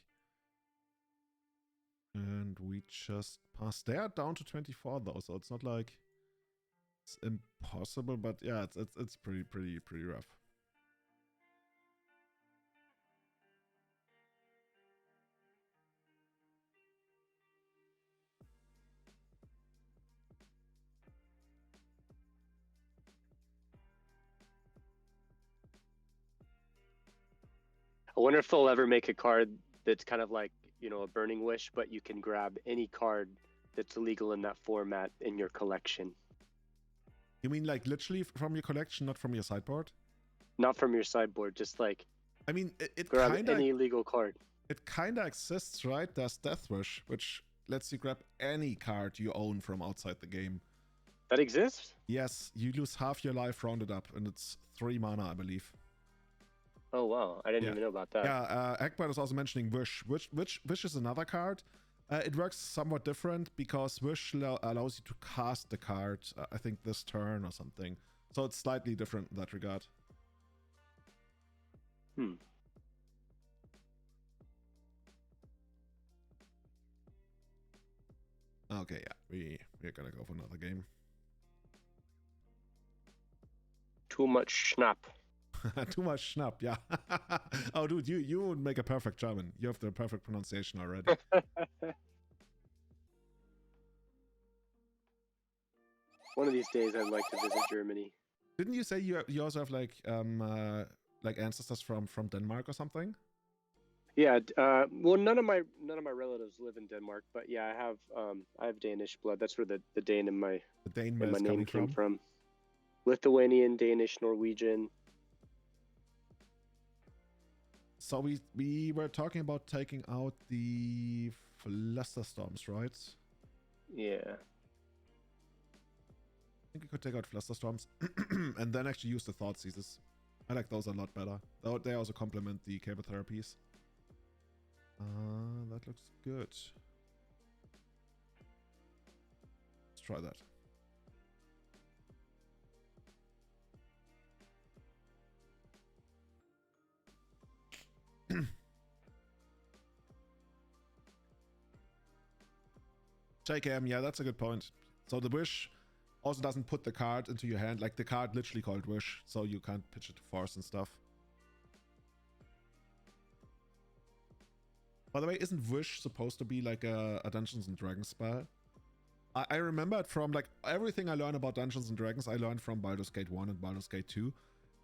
And we just passed. They are down to 24 though, so it's not like it's impossible, but yeah, it's pretty rough. I wonder if they'll ever make a card that's kind of like, you know, a Burning Wish, but you can grab any card that's illegal in that format in your collection. You mean like literally from your collection, not from your sideboard? Not from your sideboard, just like, I mean, it grab kinda, any illegal card. It kinda exists, right? There's Death Wish, which lets you grab any card you own from outside the game. That exists? Yes, you lose half your life rounded up, and it's 3 mana, I believe. Oh wow, I didn't even know about that. Yeah, Egbert is also mentioning Wish. Wish is another card. It works somewhat different because Wish allows you to cast the card, I think this turn or something. So it's slightly different in that regard. Okay, yeah, we're gonna go for another game. Too much Schnapp. Too much Schnapp, yeah. Oh, dude, you would make a perfect German. You have the perfect pronunciation already. One of these days, I'd like to visit Germany. Didn't you say you also have like ancestors from Denmark or something? Yeah, well, none of my relatives live in Denmark, but yeah, I have Danish blood. That's where the Dane in my name came from. Lithuanian, Danish, Norwegian. So we were talking about taking out the Flusterstorms, right? Yeah. I think we could take out Flusterstorms and then actually use the Thought Seizes. I like those a lot better. They also complement the Cable Therapies. That looks good. Let's try that. JKM, yeah, that's a good point. So the wish also doesn't put the card into your hand, like the card literally called wish, so you can't pitch it to force and stuff. By the way, isn't wish supposed to be like a Dungeons and Dragons spell? I remember it from like everything I learned about Dungeons and Dragons, I learned from Baldur's Gate 1 and Baldur's Gate 2.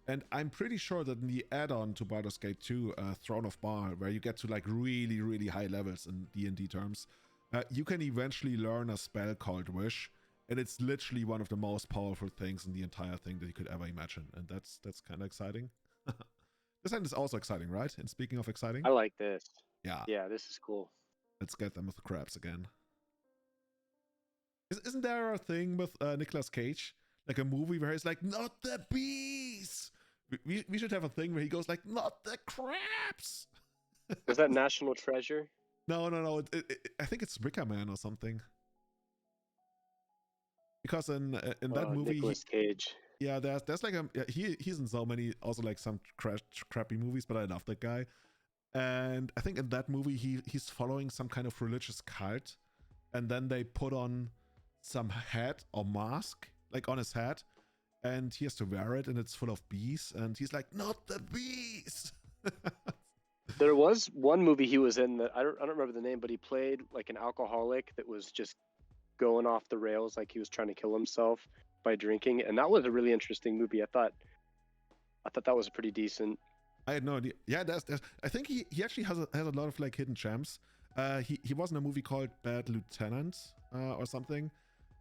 And I'm pretty sure that in the add-on to Baldur's Gate 2, Throne of Baal, where you get to like really, really high levels in D&D terms, you can eventually learn a spell called Wish, and it's literally one of the most powerful things in the entire thing that you could ever imagine, and that's kind of exciting. This end is also exciting, right? And speaking of exciting, I like this. yeah, This is cool. let's get them with the crabs again. Isn't there a thing with Nicolas Cage, like a movie where he's like, "Not the bees"? We should have a thing where he goes like, "Not the crabs." Is that National Treasure? No. I think it's Wicker Man or something. Because in that movie, Nicolas Cage. yeah, there's like he's in so many also like some crappy movies, but I love that guy. And I think in that movie he's following some kind of religious cult, and then they put on some hat or mask like on his head, and he has to wear it, and it's full of bees, and he's like, "Not the bees." There was one movie he was in that I don't remember the name, but he played like an alcoholic that was just going off the rails, like he was trying to kill himself by drinking, and that was a really interesting movie. I thought that was pretty decent. I had no idea. Yeah, there's I think he actually has a lot of like hidden gems. He was in a movie called Bad Lieutenant or something,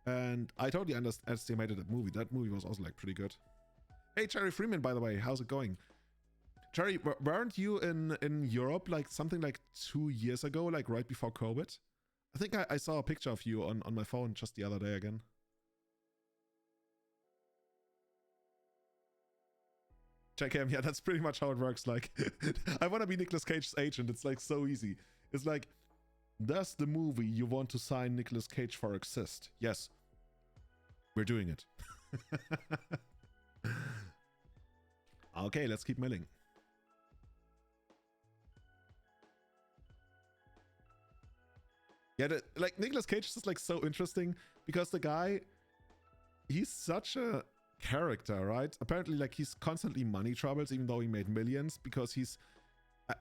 and I totally underestimated that movie. That movie was also like pretty good. Hey, Cherry Freeman, by the way, how's it going? Cherry, weren't you in Europe like something like 2 years ago, like right before COVID? I think I saw a picture of you on my phone just the other day again. Check him. Yeah, that's pretty much how it works. Like, I want to be Nicolas Cage's agent. It's like so easy. It's like, does the movie you want to sign Nicolas Cage for exist? Yes. We're doing it. Okay, let's keep milling. Yeah, like Nicolas Cage is just like so interesting because the guy, he's such a character, right? Apparently, like he's constantly money troubles, even though he made millions, because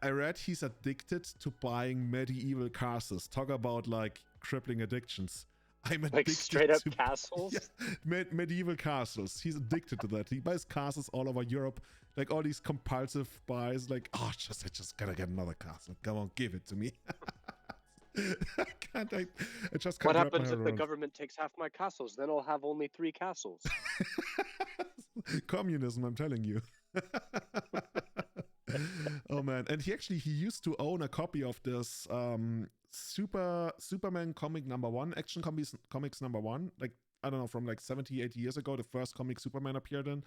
I read he's addicted to buying medieval castles. Talk about like crippling addictions. I'm addicted like straight up to castles. Yeah, medieval castles. He's addicted to that. He buys castles all over Europe, like all these compulsive buys. Like, oh, I just gotta get another castle. Come on, give it to me. I just can't. What happens if the government takes half my castles? Then I'll have only 3 castles. Communism, I'm telling you. Oh man, and he used to own a copy of this Superman comic #1, Action Comics #1, like I don't know, from like 70-80 years ago, the first comic Superman appeared in,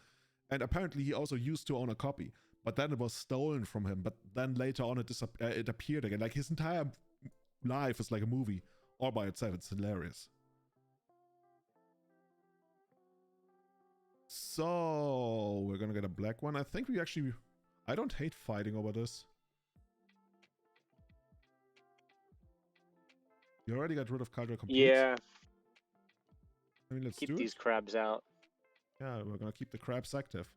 and apparently he also used to own a copy, but then it was stolen from him. But then later on it appeared again. Like his entire life is like a movie all by itself. It's hilarious. So we're gonna get a black one. I think I don't hate fighting over this. You already got rid of Caldra complete. Yeah. I mean, let's keep do these it. crabs out. Yeah, we're gonna keep the crabs active.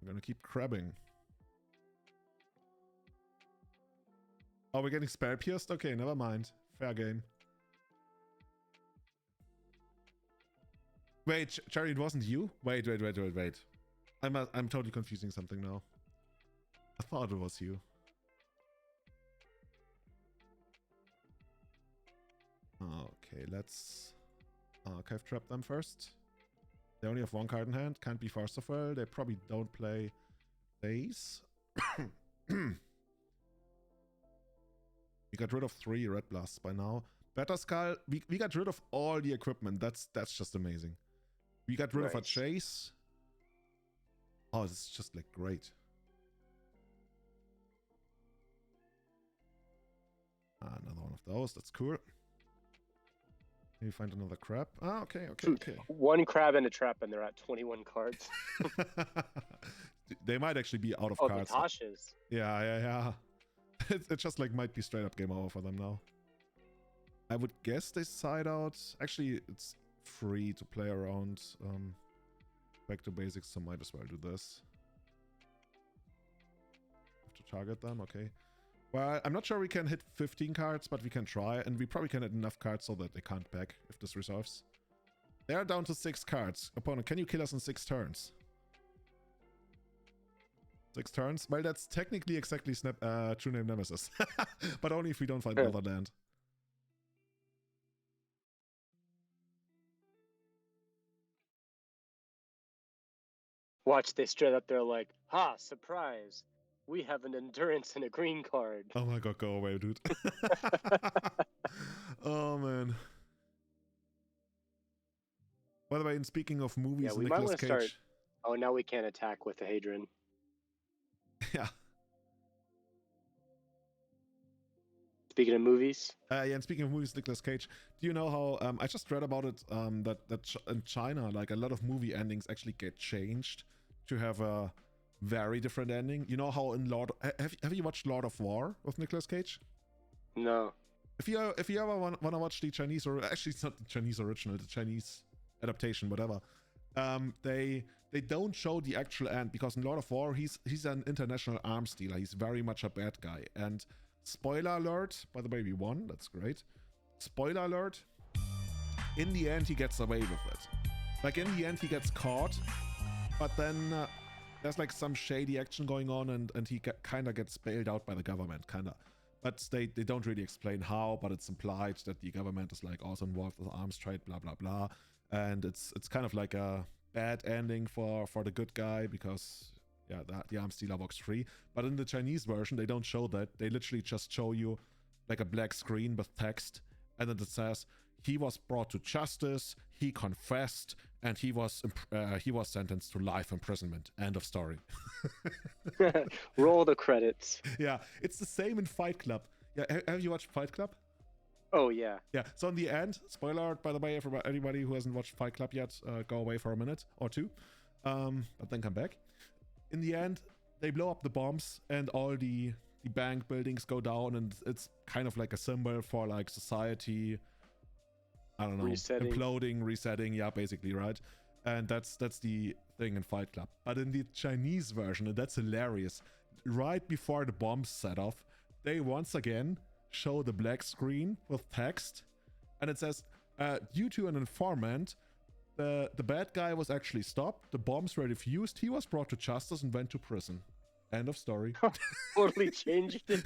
We're gonna keep crabbing. Oh, we're getting spare pierced? Okay, never mind. Fair game. Wait, Cherry, it wasn't you? Wait. I'm totally confusing something now. I thought it was you. Okay, let's archive trap them first. They only have 1 card in hand. Can't be forced of will. They probably don't play Days. We got rid of 3 red blasts by now. Better Skull, we got rid of all the equipment. That's just amazing. We got rid of a chase. Oh, this is just like great. Another one of those. That's cool. Maybe find another crab. Ah, okay. 1 crab and a trap, and they're at 21 cards. They might actually be out of cards. Natasha's. Yeah. It just like might be straight up game over for them now. I would guess they side out. Actually, it's free to play around. Back to basics, so might as well do this. Have to target them, okay. Well, I'm not sure we can hit 15 cards, but we can try, and we probably can hit enough cards so that they can't back if this resolves. They are down to 6 cards. Opponent, can you kill us in 6 turns? 6 turns? Well, that's technically exactly True Name Nemesis. But only if we don't find another land. Watch, they straight up there like, ha, surprise. We have an endurance and a green card. Oh my god, go away, dude. Oh, man. By the way, in speaking of movies, Yeah, we might Nicolas want to Cage... start. Oh, now we can't attack with the Hadron. Yeah. Speaking of movies. Yeah, and speaking of movies, Nicolas Cage, do you know how I just read about it that in China, like a lot of movie endings actually get changed to have a very different ending. You know how in have you watched Lord of War with Nicolas Cage? No. If you ever want to watch the Chinese, or actually it's not the Chinese original, the Chinese adaptation, whatever, they don't show the actual end, because in Lord of War he's an international arms dealer. He's very much a bad guy. And spoiler alert, by the way, we won, that's great. Spoiler alert, in the end he gets away with it. Like in the end he gets caught, but then there's like some shady action going on, and he kind of gets bailed out by the government, kind of. But they don't really explain how, but it's implied that the government is like also involved with arms trade, blah blah blah. And it's kind of like a bad ending for the good guy, because yeah, the arms dealer walks free. But in the Chinese version, they don't show that. They literally just show you like a black screen with text, and then it says he was brought to justice, he confessed, and he was sentenced to life imprisonment. End of story. Roll the credits. Yeah, it's the same in Fight Club. Yeah, have you watched Fight Club? Oh yeah. Yeah. So in the end, spoiler alert, by the way, for anybody who hasn't watched Fight Club yet, go away for a minute or two, but then come back. In the end, they blow up the bombs, and all the bank buildings go down, and it's kind of like a symbol for like society, I don't know, imploding, resetting, yeah, basically, right? And that's the thing in Fight Club. But in the Chinese version, and that's hilarious, right before the bombs set off, they once again show the black screen with text, and it says, due to an informant, the bad guy was actually stopped, the bombs were defused, he was brought to justice and went to prison. End of story. Totally changed it.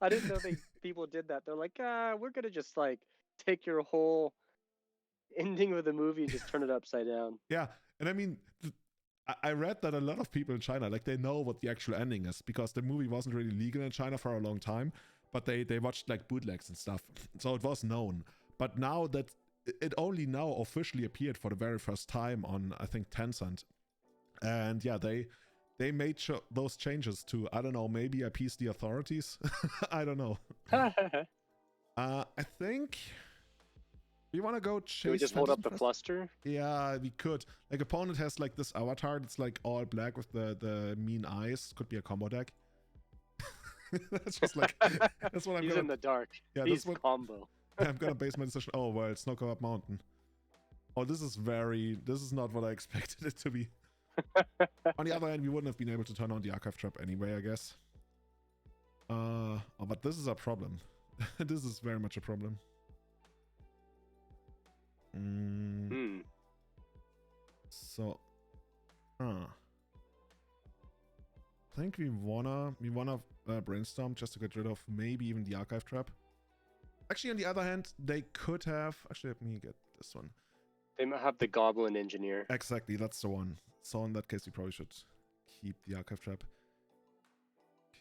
I didn't know people did that. They're like, we're gonna just like take your whole ending of the movie and just turn it upside down. Yeah, and I mean, I read that a lot of people in China, like, they know what the actual ending is, because the movie wasn't really legal in China for a long time, but they watched like bootlegs and stuff, so it was known. But now that it only now officially appeared for the very first time on, I think, Tencent, and yeah, they made those changes to, I don't know, maybe appease the authorities. I don't know. I think we want to go chase. Can we just hold up the cluster? Yeah, we could. Like, opponent has like this avatar that's like all black with the mean eyes. Could be a combo deck. That's just like, that's what I'm He's gonna. in the dark. Yeah, He's combo. Yeah, I'm gonna base my decision. Oh well, it's Snow Up Mountain. Oh, this is not what I expected it to be. On the other hand, we wouldn't have been able to turn on the archive trap anyway, I guess. Oh, but this is a problem. This is very much a problem. So, I think we wanna brainstorm just to get rid of maybe even the archive trap. Actually, on the other hand, they could have. Actually, let me get this one. They might have the Goblin Engineer. Exactly, that's the one. So in that case, we probably should keep the archive trap.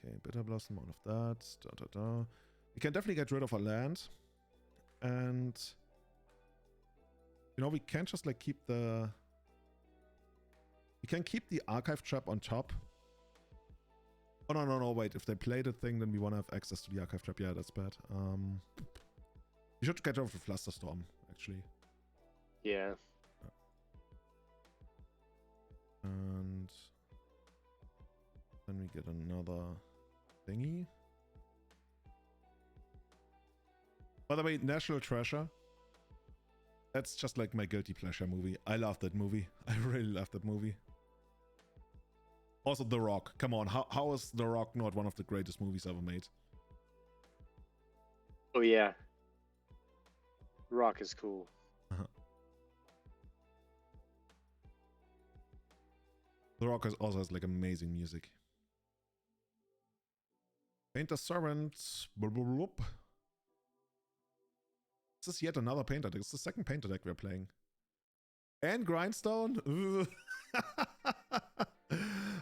Okay, Bitter Blossom, all of that. We can definitely get rid of our land. And, you know, we can't just like keep the... We can keep the archive trap on top. Oh, no, wait. If they play the thing, then we want to have access to the archive trap. Yeah, that's bad. We should get rid of the Flusterstorm, actually. Yeah. And then we get another thingy. By the way, National Treasure. That's just like my guilty pleasure movie. I love that movie. I really love that movie. Also, The Rock. Come on, how is The Rock not one of the greatest movies ever made? Oh yeah. Rock is cool. The Rock also has like amazing music. Painter Servant. This is yet another painter deck. It's the second painter deck we're playing. And Grindstone?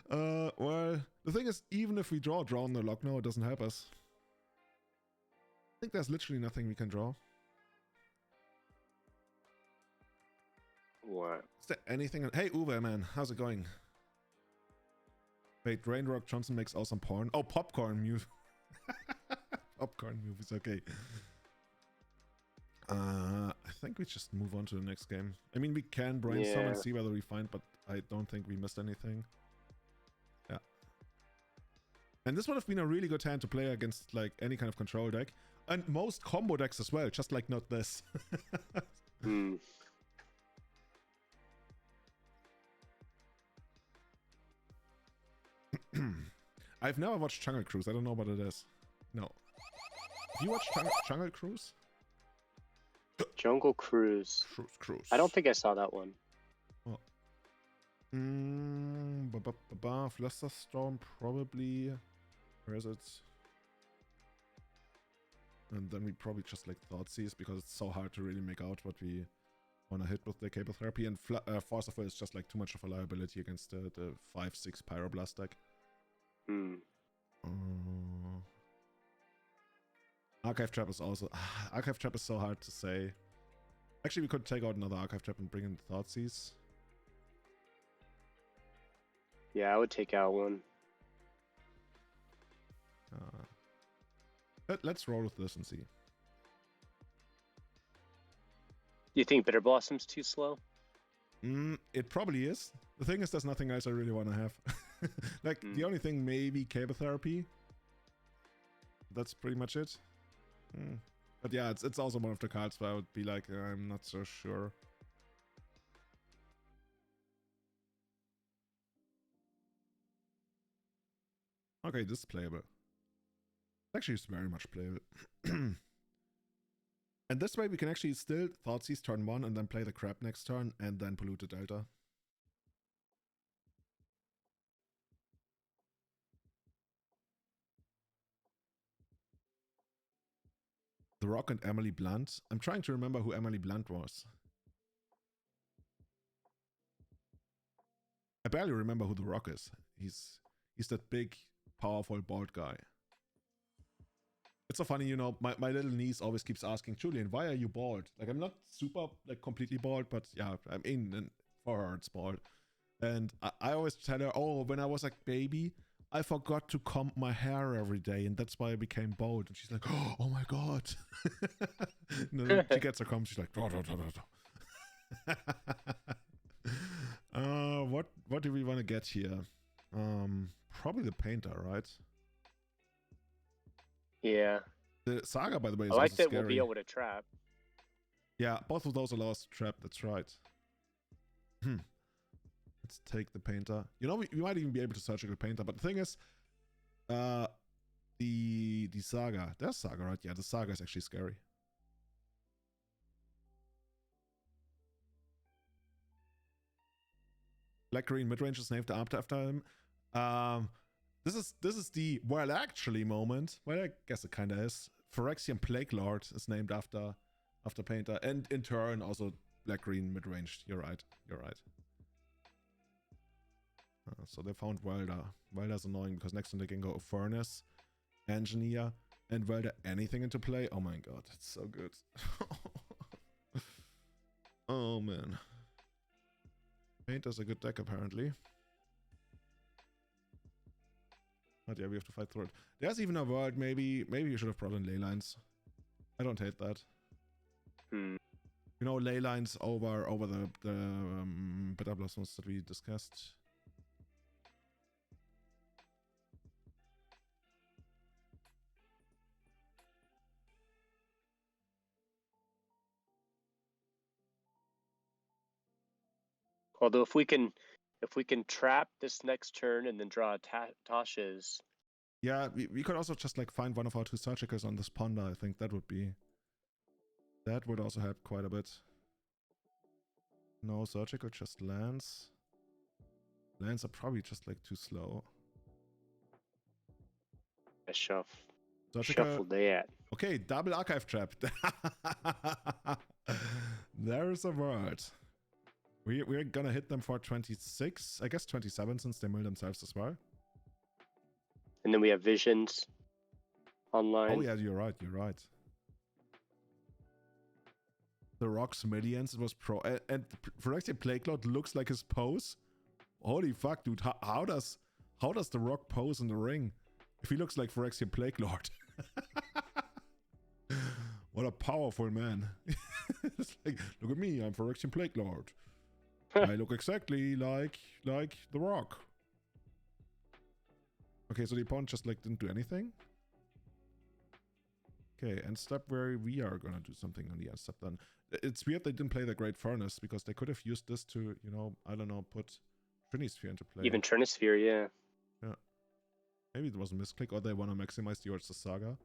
Well, the thing is, even if we draw on the lock now, it doesn't help us. I think there's literally nothing we can draw. What? Is there anything? Hey, Uwe, man, how's it going? Wait, Rainrock Johnson makes awesome porn. Oh, popcorn music. Popcorn movies, okay. I think we just move on to the next game. I mean, we can brainstorm and see whether we find, but I don't think we missed anything. Yeah. And this would have been a really good hand to play against like any kind of control deck. And most combo decks as well, just like not this. I've never watched Jungle Cruise. I don't know what it is. No. Have you watched Jungle Cruise? Jungle Cruise. Cruise. I don't think I saw that one. Oh. Flusterstorm, probably. Where is it? And then we probably just like Thoughtseize because it's so hard to really make out what we want to hit with the Cable Therapy. And Force of Will is just like too much of a liability against the 5-6 Pyroblast deck. Archive Trap is also... Archive Trap is so hard to say. Actually, we could take out another Archive Trap and bring in Thoughtseize. Yeah, I would take out one. Let's roll with this and see. You think Bitter Blossom's too slow? It probably is. The thing is, there's nothing else I really want to have. Like, the only thing, maybe Cable Therapy. That's pretty much it. But yeah, it's also one of the cards where I would be like, I'm not so sure. Okay, this is playable. Actually, it's very much playable. And this way we can actually still Thoughtseize turn 1 and then play the crab next turn and then pollute the Delta. The Rock and Emily Blunt. I'm trying to remember who Emily Blunt was. I barely remember who The Rock is. He's that big, powerful, bald guy. It's so funny, you know, my little niece always keeps asking, Julian, why are you bald? Like, I'm not super, like, completely bald, but yeah, I mean, for her, it's bald. And I always tell her, oh, when I was a baby, I forgot to comb my hair every day, and that's why I became bald. And she's like, oh my god. She gets her comb, she's like, what do we want to get here? Probably the painter, right? Yeah. The Saga, by the way, is I like also that scary. we'll be able to trap. Yeah, both of those allow us to trap, that's right. Let's take the painter. You know, we might even be able to surgical painter, but the thing is, the Saga. There's Saga, right? Yeah, the Saga is actually scary. Black green midrange is named after him. This is the well actually moment. Well, I guess it kinda is. Phyrexian Plague Lord is named after painter, and in turn also black green midrange. You're right. You're right. So they found Welder. Welder's annoying because next turn they can go Furnace, Engineer, and Welder anything into play. Oh my god, it's so good. Oh man. Painter's a good deck apparently. But yeah, we have to fight through it. There's even a word, maybe you should have brought in ley lines. I don't hate that. You know, ley lines over the Bitter Blossoms that we discussed. Although if we can trap this next turn and then draw Tasha's. Yeah, we could also just like find one of our 2 surgicals on this ponder. I think that would also help quite a bit. No surgical, just lands. Lands are probably just like too slow. Shuffle that. Okay, double archive trap. There's a word. We're gonna hit them for 26, I guess 27 since they mill themselves as well. And then we have visions online. Oh yeah, you're right. The Rock's millions, it was pro, and for actually Plague Lord looks like his pose. Holy fuck, dude! How does the Rock pose in the ring if he looks like Phyrexian Plague Lord? What a powerful man! It's like, look at me, I'm Phyrexian Plague Lord. I look exactly like the Rock. Okay, so the opponent just like didn't do anything. Okay, end step where we are gonna do something on the end step then. It's weird they didn't play the Great Furnace because they could have used this to, you know, I don't know, put Trinisphere into play. Even Trinisphere, yeah. Yeah. Maybe it was a misclick or they want to maximize the Urza Saga.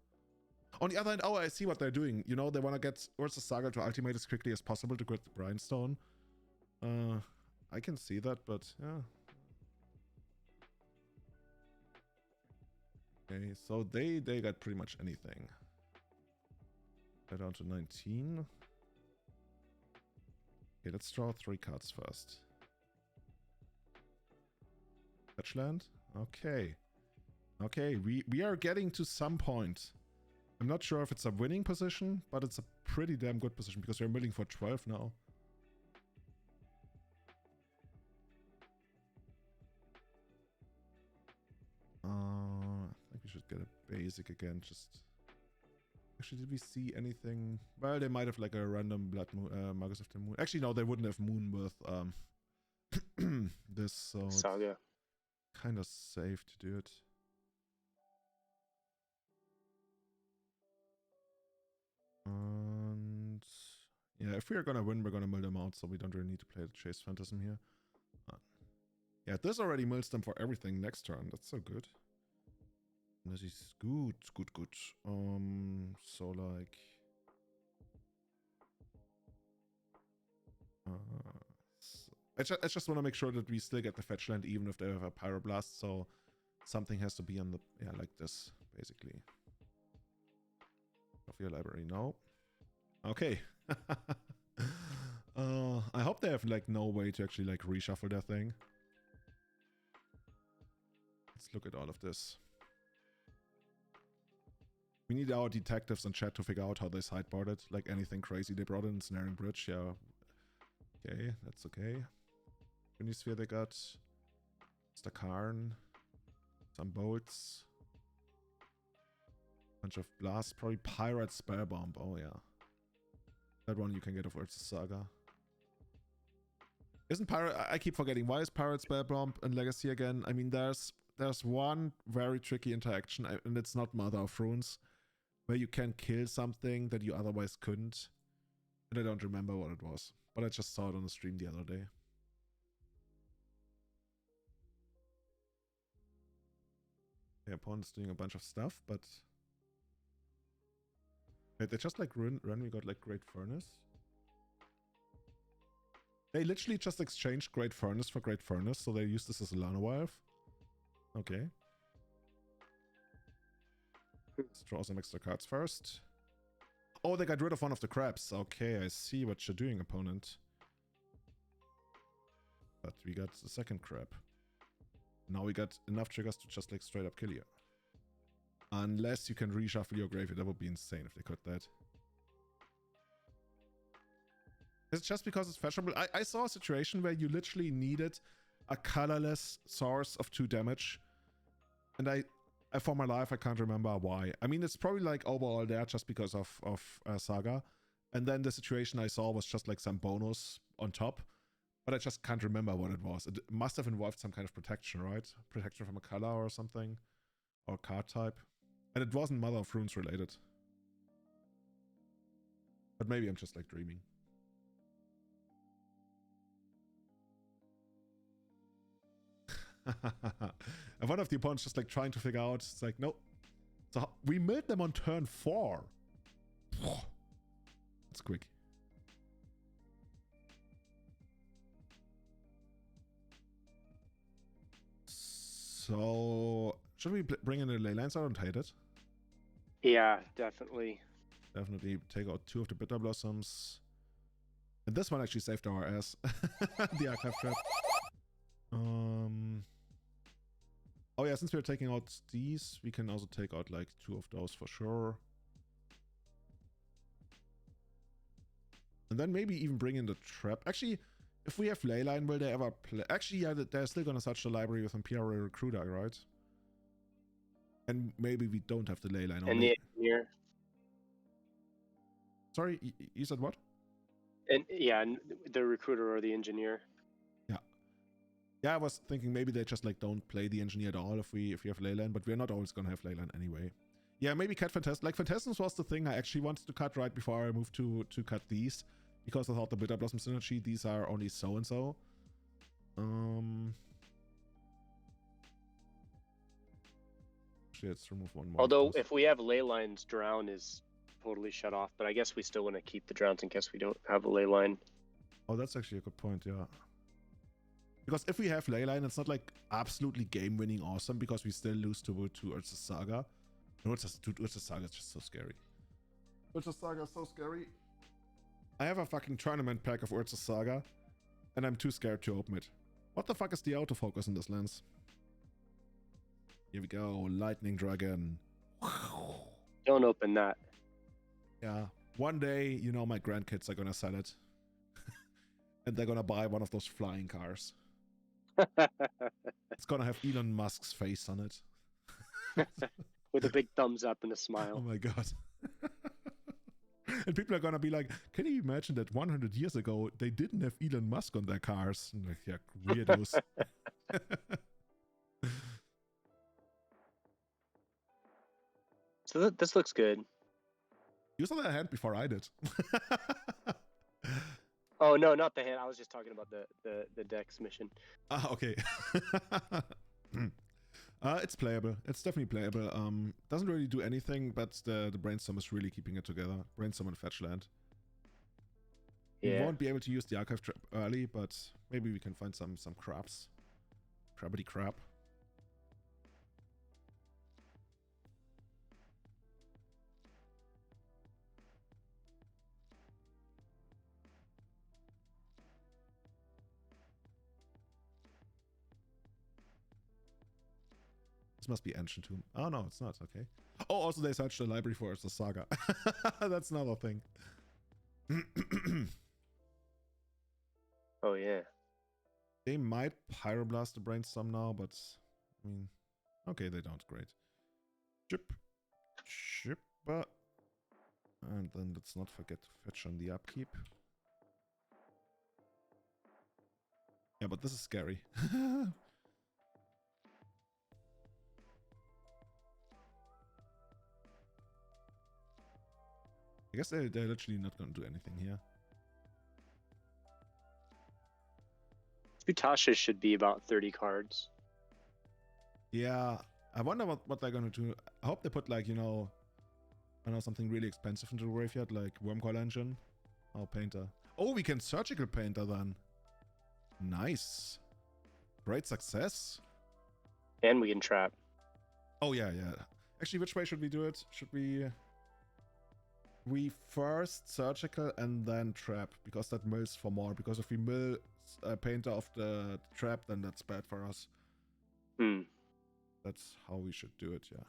On the other hand, oh, I see what they're doing. You know, they want to get Urza Saga to ultimate as quickly as possible to get the Grindstone. I can see that, but yeah. Okay, so they got pretty much anything. They're down to 19. Okay, let's draw 3 cards first. Fetch land? Okay. Okay, we are getting to some point. I'm not sure if it's a winning position, but it's a pretty damn good position because we're milling for 12 now. I think we should get a basic again, just... Actually, did we see anything? Well, they might have like a random blood moon, Magus of the Moon. Actually, no, they wouldn't have moon with this, so Saga. Kind of safe to do it. And yeah, if we're gonna win, we're gonna mill them out, so we don't really need to play the Chase Phantasm here. Yeah, this already mills them for everything next turn. That's so good. This is good. So like... I just want to make sure that we still get the fetch land even if they have a Pyroblast, so something has to be on the... Yeah, like this, basically. Of your library, no. Okay. I hope they have like no way to actually like reshuffle their thing. Let's look at all of this. We need our detectives in chat to figure out how they sideboarded. Like anything crazy they brought in, Snaring Bridge, yeah. Okay, that's okay. Trinisphere they got. Mr. Karn. Some bolts. Bunch of blasts, probably Pirate Spellbomb. Oh yeah. That one you can get of Urza Saga. Isn't Pirate... I keep forgetting. Why is Pirate Spellbomb in Legacy again? I mean, there's one very tricky interaction, and it's not Mother of Runes, where you can kill something that you otherwise couldn't. And I don't remember what it was. But I just saw it on the stream the other day. The opponent's doing a bunch of stuff, but... Wait, they just like we got like Great Furnace? They literally just exchanged Great Furnace for Great Furnace, so they used this as a Lana Valve. Okay. Let's draw some extra cards first. Oh, they got rid of one of the crabs. Okay, I see what you're doing, opponent. But we got the second crab. Now we got enough triggers to just like straight up kill you. Unless you can reshuffle your graveyard. That would be insane if they could that. It's just because it's fetchable. I saw a situation where you literally needed a colorless source of 2 damage. And I for my life, I can't remember why. I mean, it's probably like overall there just because of Saga. And then the situation I saw was just like some bonus on top. But I just can't remember what it was. It must have involved some kind of protection, right? Protection from a color or something. Or card type. And it wasn't Mother of Runes related. But maybe I'm just like dreaming. And one of the opponents just like trying to figure out, it's like, no. So we milled them on turn 4. That's quick. So, should we bring in the ley lines? I don't hate it. Yeah, definitely. Definitely take out 2 of the bitter blossoms. And this one actually saved our ass. The archive trap. Oh yeah, since we're taking out these, we can also take out like 2 of those for sure. And then maybe even bring in the trap. Actually, if we have Leyline, will they ever play? Actually, yeah, they're still gonna search the library with Imperial Recruiter, right? And maybe we don't have the Leyline. And the engineer. Sorry, you said what? And yeah, the recruiter or the engineer. Yeah. Yeah, I was thinking maybe they just like don't play the engineer at all if we have Leyline, but we're not always gonna have Leyline anyway. Yeah, maybe cut Phantasm. Like Phantasms was the thing I actually wanted to cut right before I moved to cut these. Because I thought the Bitter Blossom Synergy, these are only so and so. Actually, let's remove one more. Although if we have ley lines, drown is totally shut off. But I guess we still want to keep the drowns in case we don't have a ley line. Oh, that's actually a good point, yeah. Because if we have Leyline, it's not like absolutely game-winning awesome because we still lose to Urza's Saga. No, Urza's Saga is just so scary. Urza's Saga is so scary. I have a fucking tournament pack of Urza's Saga, and I'm too scared to open it. What the fuck is the autofocus in this lens? Here we go, Lightning Dragon. Don't open that. Yeah, one day, you know, my grandkids are gonna sell it. And they're gonna buy one of those flying cars. It's gonna have Elon Musk's face on it. With a big thumbs up and a smile. Oh my god. And people are gonna be like, can you imagine that 100 years ago they didn't have Elon Musk on their cars? And like, yeah, weirdos. So this looks good. You saw that hand before I did. Oh no, not the hand. I was just talking about the Dex mission. Ah, okay. It's playable. It's definitely playable. Doesn't really do anything, but the brainstorm is really keeping it together. Brainstorm and fetch land. Yeah. We won't be able to use the archive trap early, but maybe we can find some crabs. Crabbity crab. This must be ancient tomb. Oh no, it's not. Okay. Oh, also they searched the library for the saga. That's another thing. Oh yeah. They might pyroblast the brainstorm now, but I mean, okay, they don't. Great. Chip, and then let's not forget to fetch on the upkeep. Yeah, but this is scary. I guess they're literally not going to do anything here. Tasha should be about 30 cards. Yeah, I wonder what they're going to do. I hope they put like, you know, I don't know, something really expensive into the graveyard, like Wormcoil Engine. Oh, Painter. Oh, we can Surgical Painter then. Nice. Great success. And we can trap. Oh, yeah. Actually, which way should we do it? Should we first Surgical and then Trap? Because that mills for more. Because if we mill Painter of the Trap, then that's bad for us. That's how we should do it, yeah.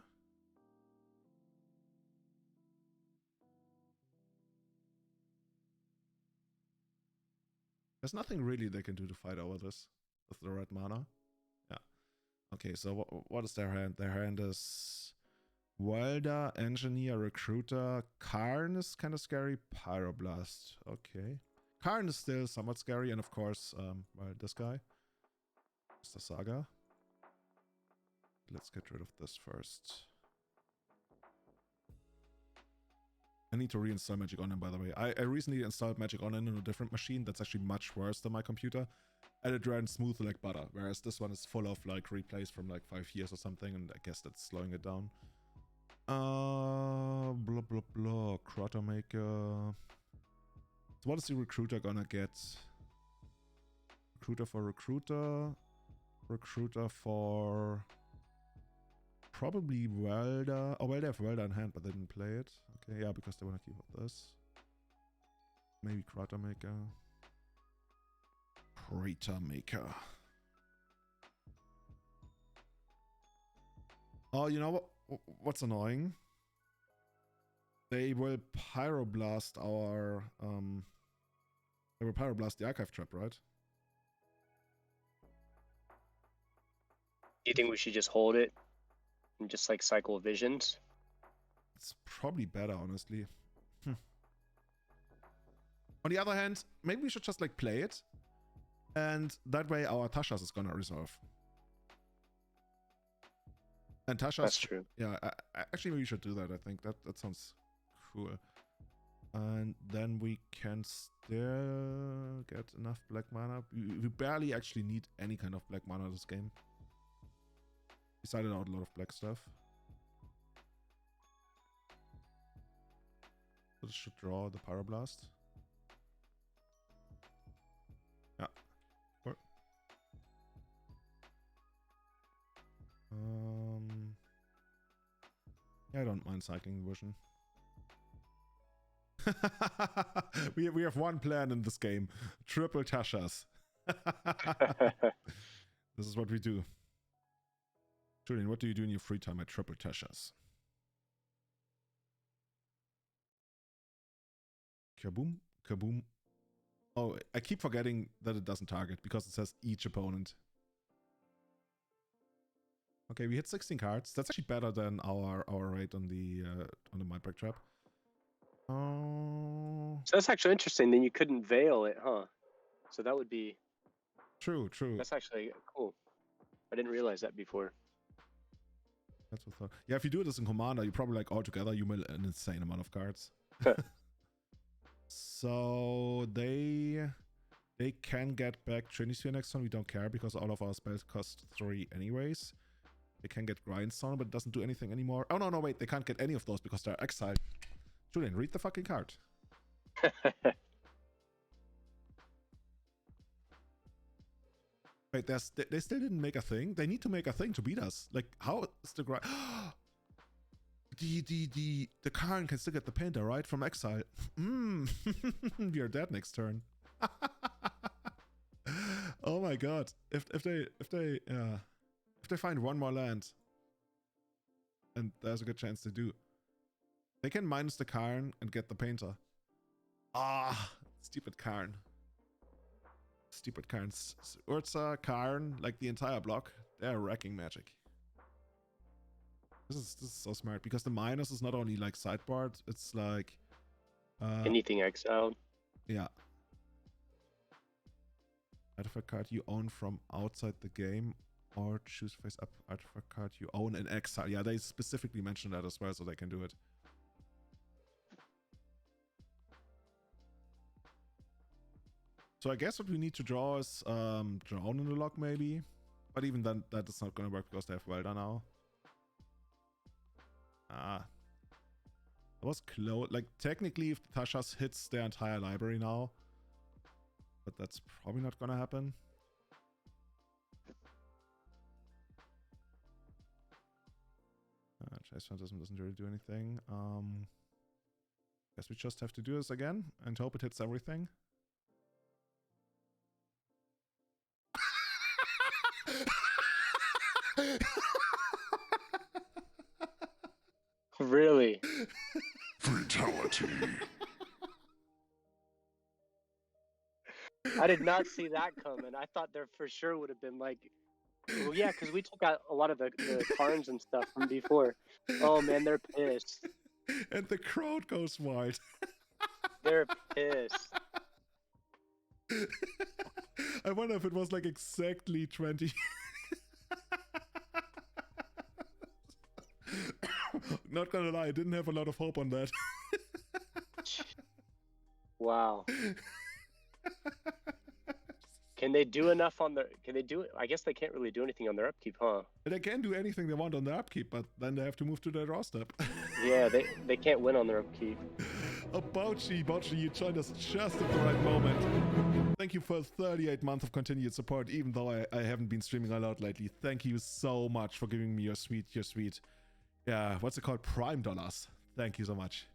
There's nothing really they can do to fight over this with the red mana. Yeah. Okay, so what is their hand? Their hand is Welder, Engineer, Recruiter. Karn is kind of scary. Pyroblast. Okay. Karn is still somewhat scary, and of course, well, this guy. Mr. Saga. Let's get rid of this first. I need to reinstall Magic On him, by the way. I recently installed Magic On in a different machine that's actually much worse than my computer. and it ran smooth like butter. Whereas this one is full of like replays from like 5 years or something, and I guess that's slowing it down. Blah blah blah. Crotter maker. So what is the recruiter gonna get? Recruiter for recruiter. Recruiter for probably welder. Oh well, they have welder in hand, but they didn't play it. Okay, yeah, because they wanna keep up this. Maybe Crater Maker. Crater Maker. Oh, you know what? What's annoying? They will pyroblast our they will pyroblast the archive trap, right? Do you think we should just hold it and just like cycle visions? It's probably better, honestly. On the other hand, maybe we should just like play it, and that way our Tashas is gonna resolve. And Tashas, That's true. Yeah, actually we should do that. I think that sounds cool. And then we can still get enough black mana. We barely actually need any kind of black mana this game. We sided out a lot of black stuff. So this should draw the Pyroblast. Yeah. Cool. Yeah, I don't mind cycling vision. we have one plan in this game. Triple Tashas. This is what we do. Julian, what do you do in your free time at Triple Tashas? Kaboom, kaboom. Oh, I keep forgetting that it doesn't target because it says each opponent. Okay, we hit 16 cards. That's actually better than our rate on the Mindbreak trap. Oh. So that's actually interesting. Then you couldn't veil it, huh? So that would be true. That's actually cool. I didn't realize that before. That's what. Yeah, if you do this in Commander, you probably like altogether you mill an insane amount of cards. So they can get back Trinisphere next turn. We don't care because all of our spells cost 3 anyways. They can get Grindstone, but it doesn't do anything anymore. Oh no, wait, they can't get any of those because they're exiled. Julian, read the fucking card. Wait, they still didn't make a thing? They need to make a thing to beat us. Like, how is the grind? The Karn can still get the painter, right? From exile. We are dead next turn. Oh my god. If they find one more land, and there's a good chance they do, they can minus the Karn and get the painter. Ah, stupid Karn. Stupid Karns. Urza, Karn, like the entire block, they're wrecking magic. This is so smart because the minus is not only like sideboard, it's like anything exiled. Yeah. Artifact card you own from outside the game, or choose face up artifact card you own in exile. Yeah, they specifically mentioned that as well, so they can do it. So I guess what we need to draw is Drown in the lock maybe, but even then that is not gonna work because they have Welder now. Ah, that was close. Like technically, if the Tashas hits their entire library now, but that's probably not gonna happen. Chase Phantasm doesn't really do anything. Guess we just have to do this again and hope it hits everything. Really? Fatality. I did not see that coming. I thought there for sure would have been like, well, yeah, because we took out a lot of the Karns and stuff from before. Oh man, they're pissed. And the crowd goes wild. They're pissed. I wonder if it was like exactly 20. Not gonna lie, I didn't have a lot of hope on that. Wow. Can they do enough on their? Can they do it? I guess they can't really do anything on their upkeep, huh? They can do anything they want on their upkeep, but then they have to move to their draw step. Yeah, they can't win on their upkeep. Oh, Bouchy, you joined us just at the right moment. Thank you for 38 months of continued support, even though I haven't been streaming a lot lately. Thank you so much for giving me your sweet, yeah, what's it called? Prime dollars. Thank you so much.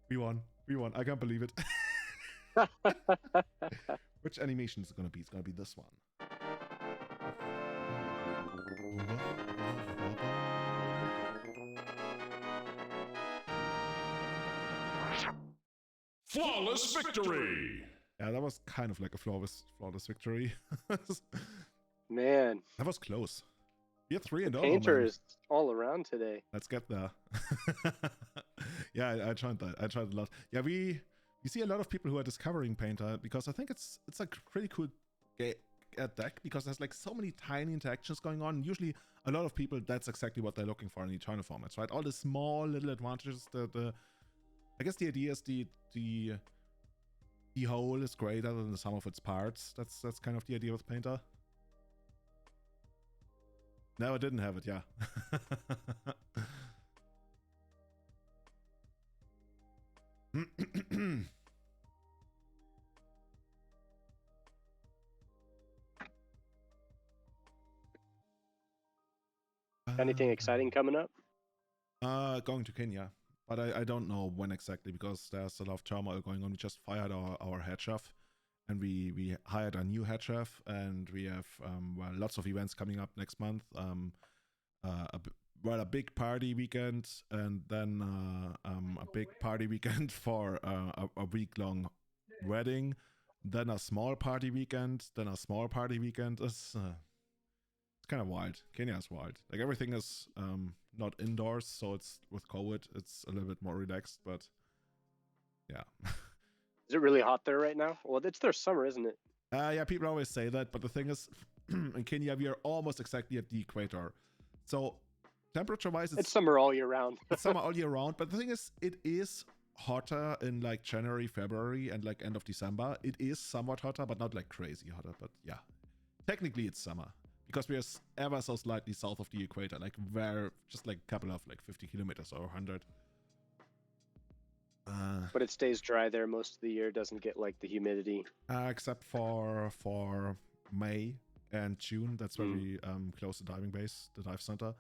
We won. I can't believe it. Which animation is it gonna be? It's gonna be this one. Flawless victory! Yeah, that was kind of like a flawless victory. Man, That was close. You're 3-0. Painter is all around today. Let's get there. Yeah, I tried that. I tried a lot. Yeah, we see a lot of people who are discovering Painter because I think it's a pretty cool deck because there's like so many tiny interactions going on. Usually, a lot of people, that's exactly what they're looking for in Eternal formats, right? All the small little advantages. I guess the idea is the whole is greater than the sum of its parts. That's kind of the idea with Painter. No, I didn't have it, yeah. Anything exciting coming up? Going to Kenya, but I don't know when exactly because there's a lot of turmoil going on. We just fired our head chef, and we hired a new head chef, and we have well, lots of events coming up next month. A big party weekend, and then a big party weekend for a week-long wedding, then a small party weekend, then a small party weekend. It's kind of wild. Kenya is wild. Like everything is not indoors, so it's with COVID, it's a little bit more relaxed, but yeah. Is it really hot there right now? Well, it's their summer, isn't it? Yeah, people always say that, but the thing is, in Kenya we are almost exactly at the equator, so temperature-wise, it's summer all year round. It's summer all year round. But the thing is, it is hotter in like January, February, and like end of December. It is somewhat hotter, but not like crazy hotter. But yeah, technically it's summer because we are ever so slightly south of the equator, like just like a couple of like 50 kilometers or 100. But it stays dry there most of the year. Doesn't get like the humidity. Except for May and June. That's where we close the diving base, the dive center.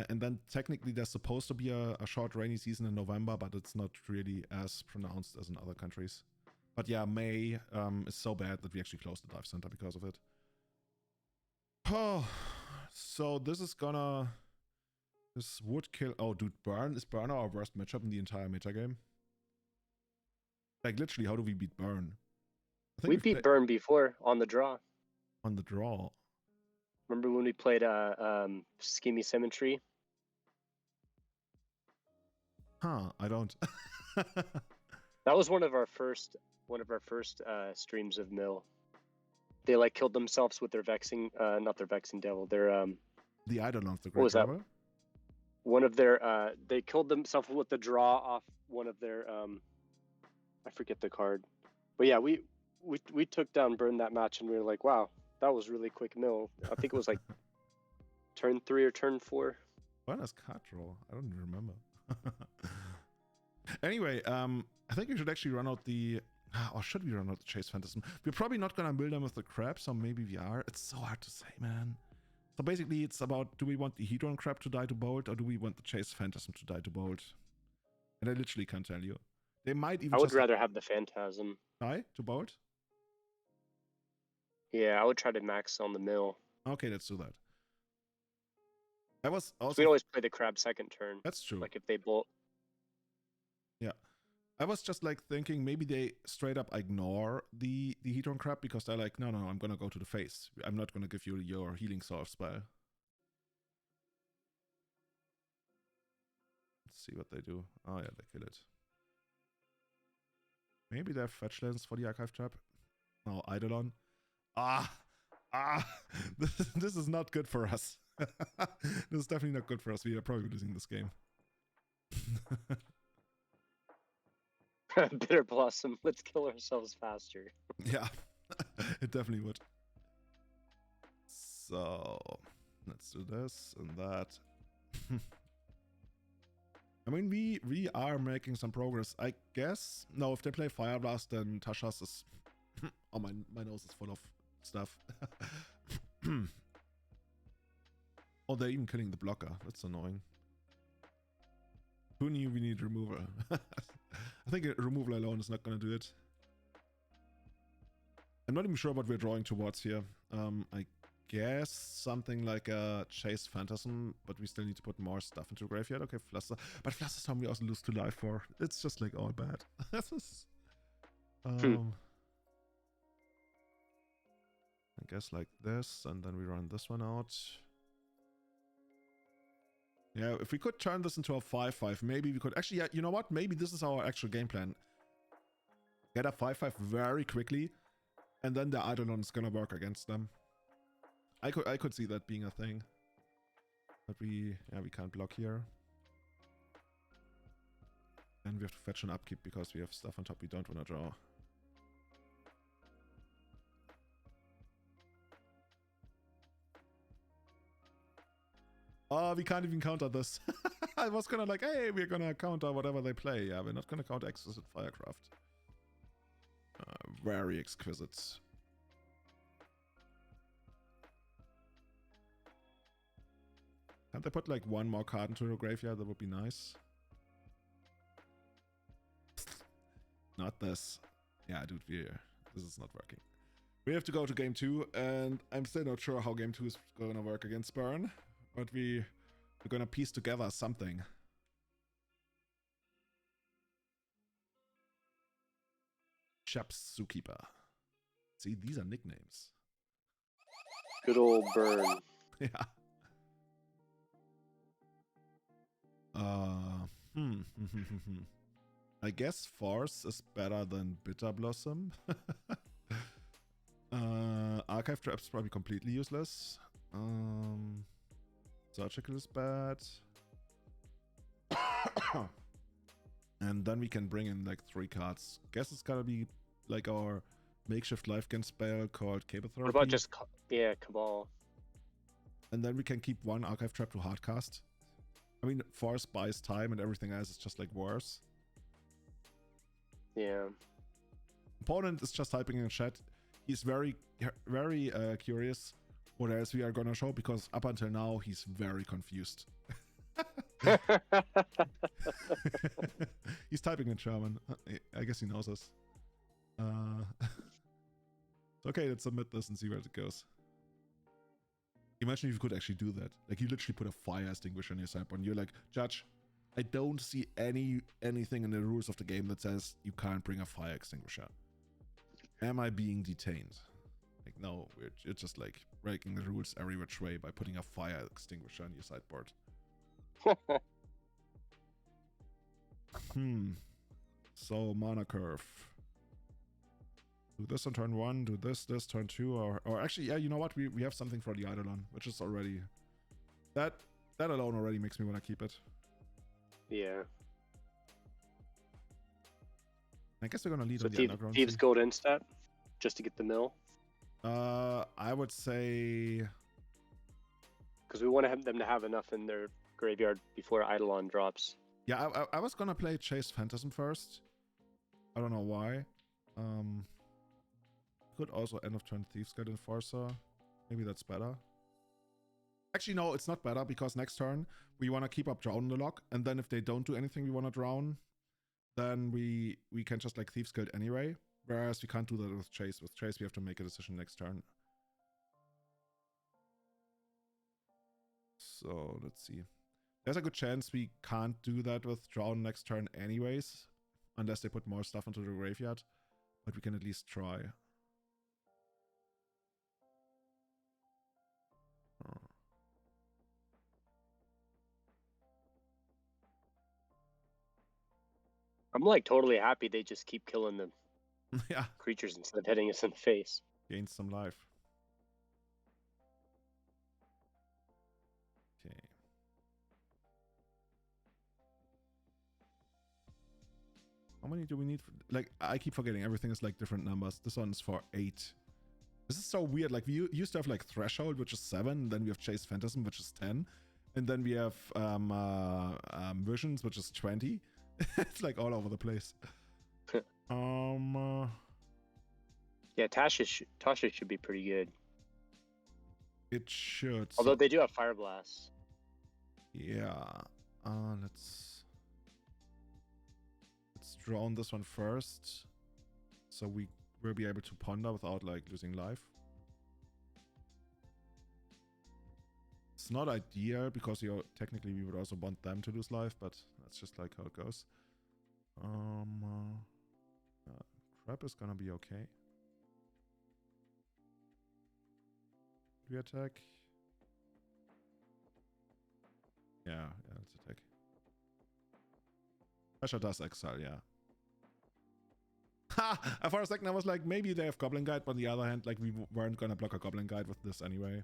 And then technically there's supposed to be a short rainy season in November, but it's not really as pronounced as in other countries. But yeah, May is so bad that we actually closed the dive center because of it. Oh, so this would kill. Oh, dude, is Burn our worst matchup in the entire metagame? Like literally, how do we beat Burn? We beat Burn before on the draw. On the draw. Remember when we played Schemy Symmetry? Huh, I don't. That was one of our first streams of Mill. They like killed themselves with their Vexing, not their Vexing Devil. Their the Eidolons, the Great what was that? Devil? One of their they killed themselves with the draw off one of their I forget the card. But yeah, we took down Burn that match and we were like, wow, that was really quick Mill. I think it was like turn 3 or turn 4. When is card draw? I don't even remember. Anyway, I think we should actually run out the... Or should we run out the Chase Phantasm? We're probably not going to build them with the crabs, or maybe we are. It's so hard to say, man. So basically, it's about, do we want the Hedron crab to die to Bolt, or do we want the Chase Phantasm to die to Bolt? And I literally can't tell you. They might even I would rather have the Phantasm. Die to Bolt? Yeah, I would try to max on the Mill. Okay, let's do that. I was also... We always play the crab second turn. That's true. Like if they bolt. Yeah. I was just like thinking maybe they straight up ignore the Hedron crab because they're like, no, I'm gonna go to the face. I'm not gonna give you your healing source spell. Let's see what they do. Oh yeah, they kill it. Maybe they have fetch lands for the archive trap. Oh, Eidolon. This is not good for us. This is definitely not good for us. We are probably losing this game. Bitter Blossom, let's kill ourselves faster. Yeah, it definitely would. So let's do this and that. I mean, we are making some progress, I guess. No, if they play Fire Blast, then Tasha's is... oh, my nose is full of stuff. Oh, they're even killing the blocker. That's annoying. Who knew we need removal? I think removal alone is not going to do it. I'm not even sure what we're drawing towards here. I guess something like a Chase Phantasm, but we still need to put more stuff into graveyard. Okay, Fluster. But Fluster Storm we also lose 2 life for. It's just like all bad. This is... I guess like this, and then we run this one out. Yeah, if we could turn this into a 5-5, maybe we could... Actually, yeah, you know what? Maybe this is our actual game plan. Get a 5-5 very quickly, and then the Eidolon is gonna work against them. I could see that being a thing. But we can't block here. And we have to fetch an upkeep because we have stuff on top we don't want to draw. Oh, we can't even counter this. I was gonna like, hey, we're gonna counter whatever they play. Yeah, we're not gonna counter Exquisite Firecraft. Very exquisite. Can't they put like one more card into the graveyard? That would be nice. Not this. Yeah, dude, this is not working. We have to go to game 2, and I'm still not sure how game 2 is gonna work against Burn. But we're gonna piece together something. Chaps Zookeeper. See, these are nicknames. Good old Burn. Yeah. I guess Force is better than Bitter Blossom. Archive Trap's probably completely useless. Surgical is bad. And then we can bring in like 3 cards. Guess it's gonna be like our makeshift life gain spell called Cable Therapy. What about just Cabal? And then we can keep 1 Archive Trap to hardcast. I mean, Force buys time and everything else is just like worse. Yeah. Opponent is just typing in chat. He's very curious what else we are gonna show, because up until now he's very confused. He's typing in German. I guess he knows us. Okay, let's submit this and see where it goes. Imagine if you could actually do that. Like, you literally put a fire extinguisher on your sideboard and you're like, Judge, I don't see anything in the rules of the game that says you can't bring a fire extinguisher. Am I being detained? Like, no, you're just like breaking the rules every which way by putting a fire extinguisher on your sideboard. So mana curve. Do this on turn 1, do this turn 2, or actually, yeah, you know what? We have something for the Eidolon, which is already that alone already makes me want to keep it. Yeah. I guess we're gonna lead So on the underground. Thieves Gold Instat, just to get the mill. I would say, because we want them to have enough in their graveyard before Eidolon drops. Yeah, I was gonna play Chase Phantasm first. I don't know why. Could also end of turn Thieves Guild Enforcer. Maybe that's better. Actually, no, it's not better, because next turn we want to keep up Drown the lock, and then if they don't do anything we want to drown, then we can just like Thieves Guild anyway. Whereas we can't do that with Chase. With Chase we have to make a decision next turn. So let's see. There's a good chance we can't do that with Drown next turn anyways, unless they put more stuff into the graveyard. But we can at least try. I'm like totally happy they just keep killing the Yeah. creatures instead of hitting us in the face. Gains some life. Okay. How many do we need? Like, I keep forgetting. Everything is like different numbers. This one is for 8. This is so weird. Like, we used to have like Threshold, which is 7, then we have Chase Phantasm, which is 10, and then we have Visions, which is 20. It's like all over the place. Yeah, Tasha should be pretty good. It should. Although they do have Fire Blast. Yeah. Let's drone this one first, so we will be able to ponder without like losing life. It's not ideal because technically we would also want them to lose life, but that's just like how it goes. Trap is gonna be okay. We attack. Yeah, let's attack. Pressure does exile, yeah. Ha! For a second I was like, maybe they have Goblin Guide, but on the other hand, like, we weren't gonna block a Goblin Guide with this anyway.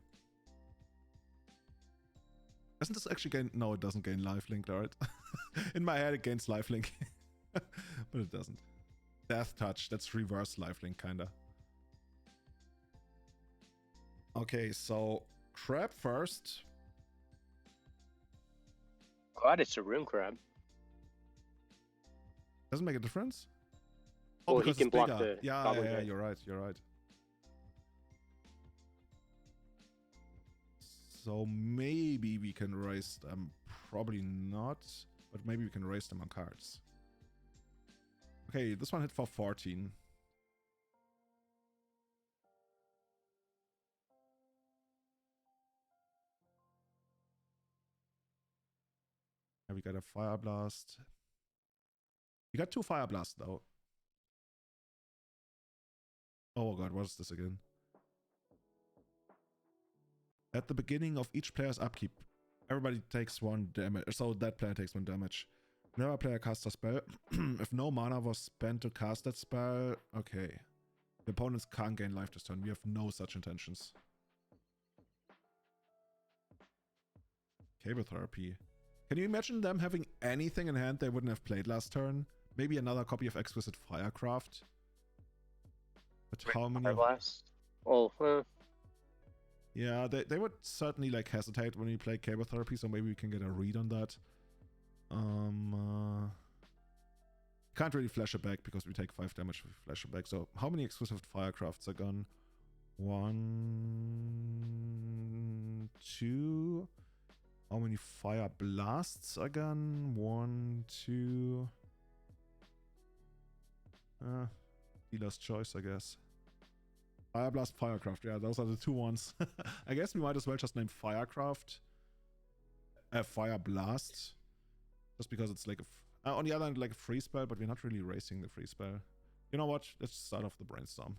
Doesn't this actually gain... No, it doesn't gain lifelink, right? In my head it gains lifelink. But it doesn't. Death Touch, that's reverse lifelink, kinda. Okay, so crab first. God, it's a Rune Crab. Doesn't make a difference? Oh, he can block bigger. the Yeah, Goblin yeah, Guide. you're right. So maybe we can raise them. Probably not, but maybe we can raise them on cards. Okay, this one hit for 14. Yeah, we got a Fire Blast. We got 2 Fire Blasts though. Oh god, what is this again? At the beginning of each player's upkeep, everybody takes 1 damage. So that player takes 1 damage. Whenever a player casts a spell, if no mana was spent to cast that spell, okay. The opponents can't gain life this turn. We have no such intentions. Cable Therapy. Can you imagine them having anything in hand they wouldn't have played last turn? Maybe another copy of Exquisite Firecraft. But how many? Fire Blast. Oh, Yeah, they would certainly like hesitate when we play Cable Therapy, so maybe we can get a read on that. Can't really flash it back because we take 5 damage if we flash it back. So how many Exquisite Firecrafts are gone? 1, 2. How many Fire Blasts are gone? 1, 2. Dealer's choice, I guess. Fire Blast, Firecraft. Yeah, those are the 2 ones. I guess we might as well just name Firecraft Fire Blast. Just because it's like on the other hand, like a free spell, but we're not really racing the free spell. You know what? Let's start off the brainstorm.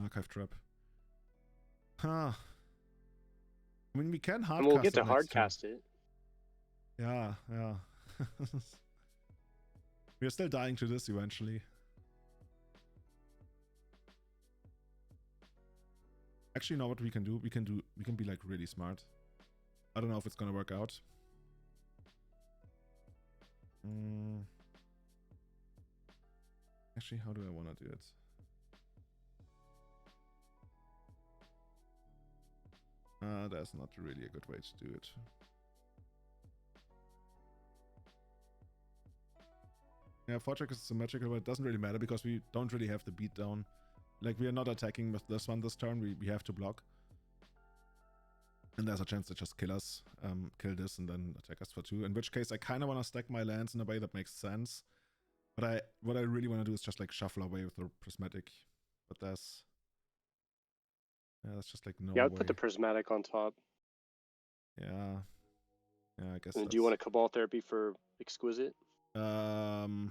Archive Trap. Huh. I mean, we can hardcast it. and we'll get to hardcast it. Yeah. We're still dying to this eventually. Actually, you know what we can do? We can be like really smart. I don't know if it's gonna work out. Actually, how do I want to do it? That's not really a good way to do it. Yeah, Fortress is symmetrical, but it doesn't really matter because we don't really have the beatdown. Like, we are not attacking with this one this turn. We have to block. And there's a chance to just kill us, kill this, and then attack us for 2. In which case, I kind of want to stack my lands in a way that makes sense. But what I really want to do is just like shuffle away with the Prismatic. But that's just like no way. Yeah, I'd put the Prismatic on top. Yeah, I guess. And do you want a Cabal Therapy for Exquisite? Oh,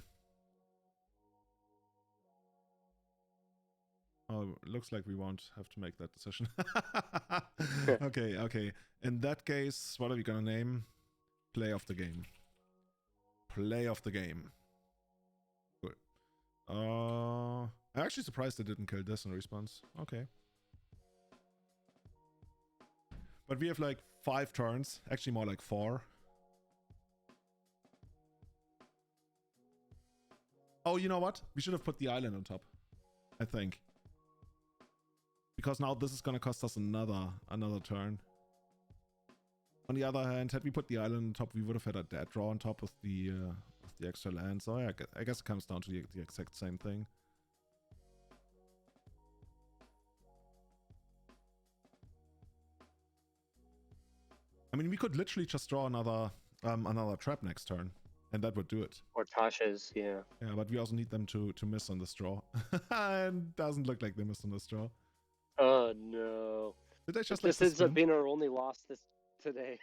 looks like we won't have to make that decision. Okay. In that case, what are we gonna name? Play of the game. Play of the game. Good. I'm actually surprised they didn't kill this in response. Okay. But we have like 5 turns. Actually more like 4. Oh, you know what? We should have put the island on top. I think. Because now this is gonna cost us another turn. On the other hand, had we put the island on top, we would have had a dead draw on top of the extra land. So yeah, I guess it comes down to the exact same thing. I mean, we could literally just draw another trap next turn, and that would do it. Or Tasha's, yeah. Yeah, but we also need them to miss on this draw. And doesn't look like they missed on this draw. Oh no. Did they just this ends up being our only loss today.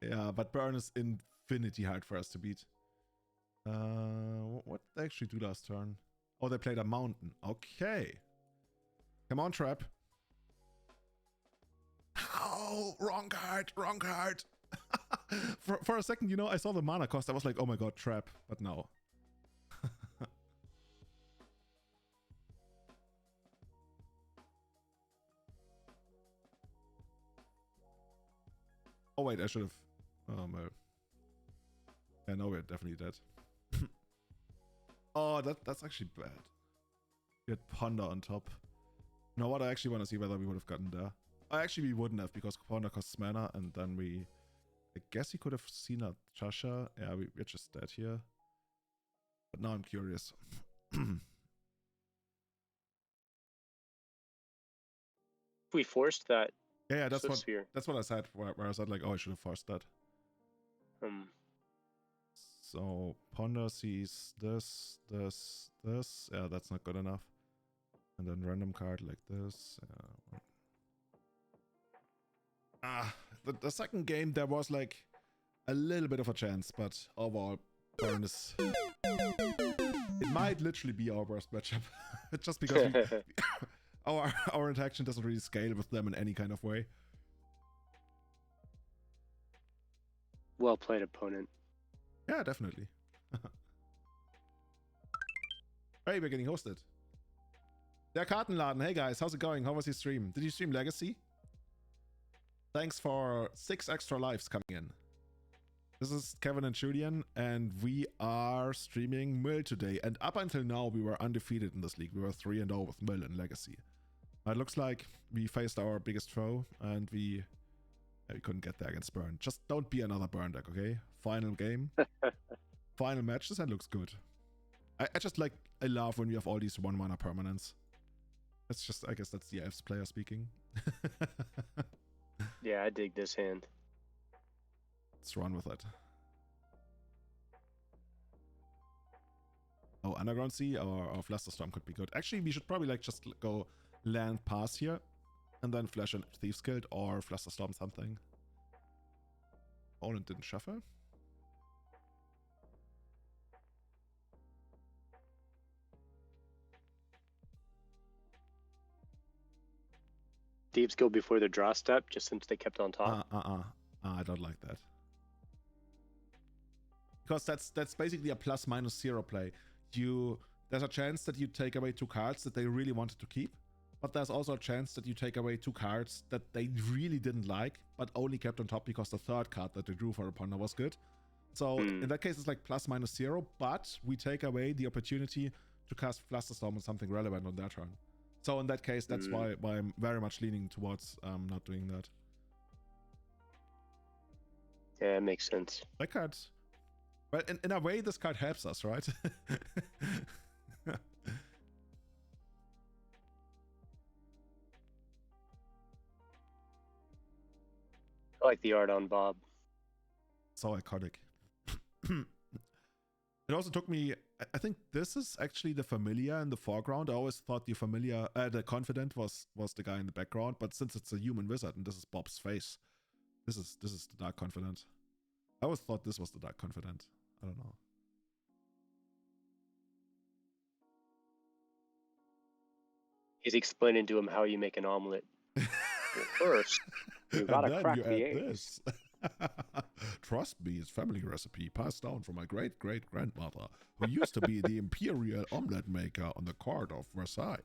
Yeah, but burn is infinity hard for us to beat. What did they actually do last turn? Oh, they played a mountain. Okay. Come on, trap. Oh, wrong card, wrong card. for a second, you know, I saw the mana cost. I was like, oh my god, trap. But no. Oh wait, I should have. No. Yeah, no, we're definitely dead. Oh, that's actually bad. We had Ponder on top. You know what? I actually want to see whether we would have gotten there. Actually, we wouldn't have, because Ponder costs mana, and then we... I guess he could have seen a Chasha. Yeah, we're just dead here. But now I'm curious. We forced that. Yeah, that's sphere. that's what I said, where I said like, oh, I should have forced that. So Ponder sees this. Yeah, that's not good enough. And then random card like this. The second game there was like a little bit of a chance, but overall, burn is. It might literally be our worst matchup, just because our interaction doesn't really scale with them in any kind of way. Well played, opponent. Yeah, definitely. Hey, we're getting hosted. Der Kartenladen. Hey guys, how's it going? How was your stream? Did you stream Legacy? Thanks for 6 extra lives coming in. This is Kevin and Julian, and we are streaming Mill today. And up until now, we were undefeated in this league. We were 3-0 with Mill and Legacy. It looks like we faced our biggest foe, and we couldn't get there against Burn. Just don't be another Burn deck, okay? Final game. Final match. This hand looks good. I love when we have all these 1-mana permanents. That's just, I guess that's the F's player speaking. Yeah, I dig this hand. Let's run with it. Oh, Underground Sea or Flusterstorm could be good. Actually, we should probably like just go land pass here, and then flash a Thieves Guild or Flusterstorm something. Opponent didn't shuffle. Thieves go before the draw step, just since they kept on top. I don't like that. Because that's basically a ±0 play. There's a chance that you take away 2 cards that they really wanted to keep, but there's also a chance that you take away 2 cards that they really didn't like, but only kept on top because the third card that they drew for a Ponder was good. So in that case, it's like ±0, but we take away the opportunity to cast Flusterstorm on something relevant on their turn. So in that case, that's why I'm very much leaning towards not doing that. Yeah, it makes sense. That card, well, in a way, this card helps us, right? I like the art on Bob. So iconic. It also took me, I think this is actually the familiar in the foreground. I always thought the familiar, the confident was the guy in the background, but since it's a human wizard and this is Bob's face, this is the Dark Confident. I always thought this was the Dark Confident. I don't know. He's explaining to him how you make an omelet. First, you gotta crack the eggs. Trust me, it's family recipe passed down from my great-great-grandmother, who used to be the imperial omelet maker on the court of Versailles.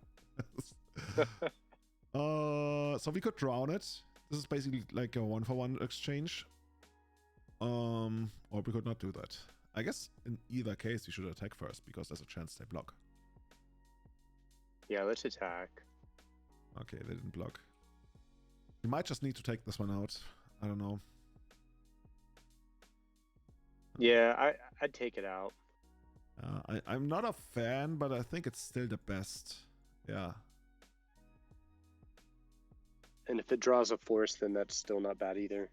So we could drown it. This is basically like a 1-for-1 exchange. Or we could not do that. I guess in either case, you should attack first, because there's a chance they block. Yeah, let's attack. Okay, they didn't block. We might just need to take this one out. I don't know. Yeah, I'd take it out. I'm not a fan, but I think it's still the best. Yeah. And if it draws a force, then that's still not bad either.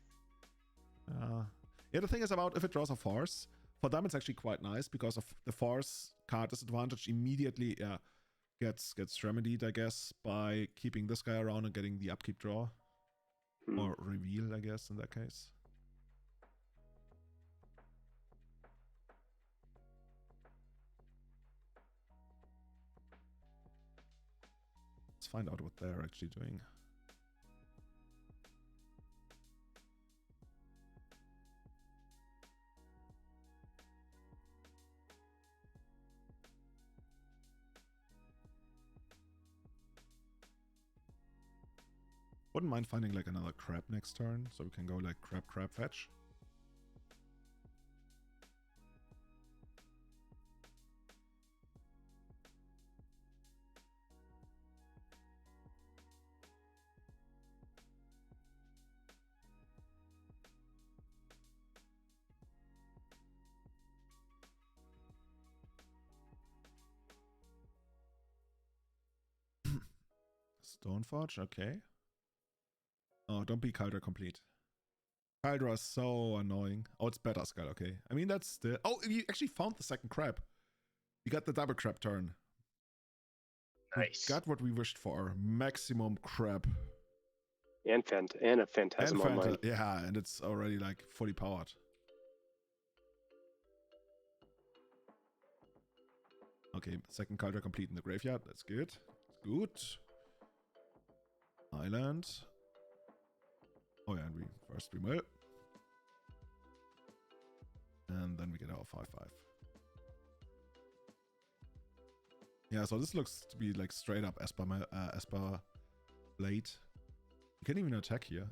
Yeah, the thing is about if it draws a force, for them it's actually quite nice because of the force card disadvantage immediately gets remedied, I guess, by keeping this guy around and getting the upkeep draw. Or reveal, I guess, in that case. Let's find out what they're actually doing. Wouldn't mind finding like another crab next turn, so we can go like crab fetch. Stoneforge, okay. Oh, don't be Caldra complete. Caldra is so annoying. Oh, it's better skull, okay. I mean, that's the... Oh, you actually found the second crab. You got the double crab turn. Nice. We got what we wished for. Maximum crab. And a Phantasm online. Yeah, and it's already like fully powered. Okay, second Caldra complete in the graveyard. That's good. Good. Island. Oh yeah, and we mill. And then we get our 5/5. Yeah, so this looks to be like straight up Esper Blade. You can't even attack here.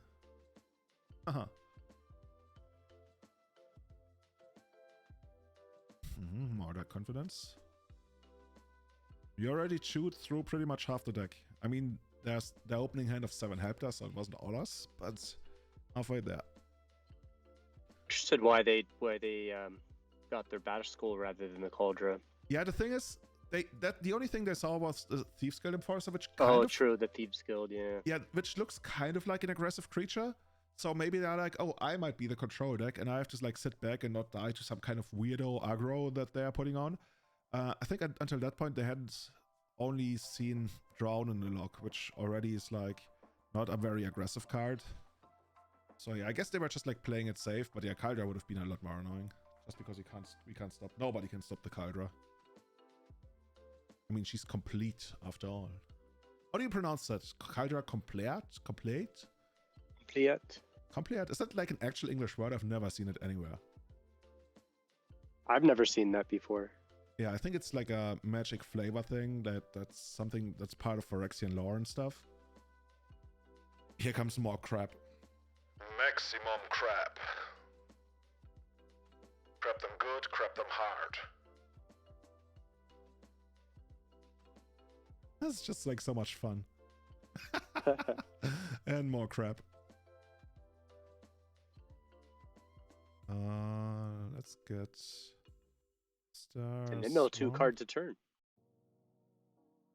More that confidence. We already chewed through pretty much half the deck. I mean, there's the opening hand of 7 helped us, so it wasn't all us, but halfway there. Interested why they got their Battle Skull rather than the Cauldron. Yeah, the thing is, the only thing they saw was the Thieves Guild Enforcer, which true, the Thieves Guild, yeah. Yeah, which looks kind of like an aggressive creature. So maybe they're like, oh, I might be the control deck, and I have to like sit back and not die to some kind of weirdo aggro that they are putting on. I think until that point they hadn't only seen Drown in the lock, which already is like not a very aggressive card. So yeah, I guess they were just like playing it safe, but yeah, Caldra would have been a lot more annoying. Just because we can't stop. Nobody can stop the Caldra. I mean, she's complete after all. How do you pronounce that? Caldra complete? Complete? Complete. Complete? Is that like an actual English word? I've never seen it anywhere. I've never seen that before. Yeah, I think it's like a magic flavor thing that's something that's part of Phyrexian lore and stuff. Here comes more crap. Maximum crap. Crap them good, crap them hard. That's just like so much fun. And more crap. Let's get stars. And they mill 2 cards a turn.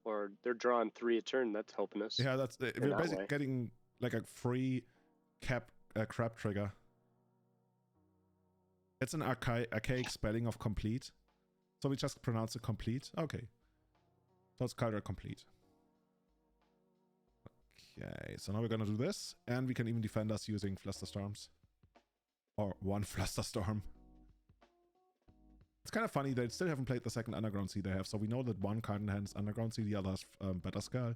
Or they're drawing 3 a turn. That's helping us. Yeah, that's we're basically getting like a free crap trigger. It's an archaic spelling of complete, so we just pronounce it complete. Okay, so it's Caldra complete. Okay, so now we're gonna do this, and we can even defend us using Flusterstorms. Or one Flusterstorm. It's kind of funny, they still haven't played the second Underground Sea they have, so we know that one card in hand is Underground Sea, the other is Better Skull.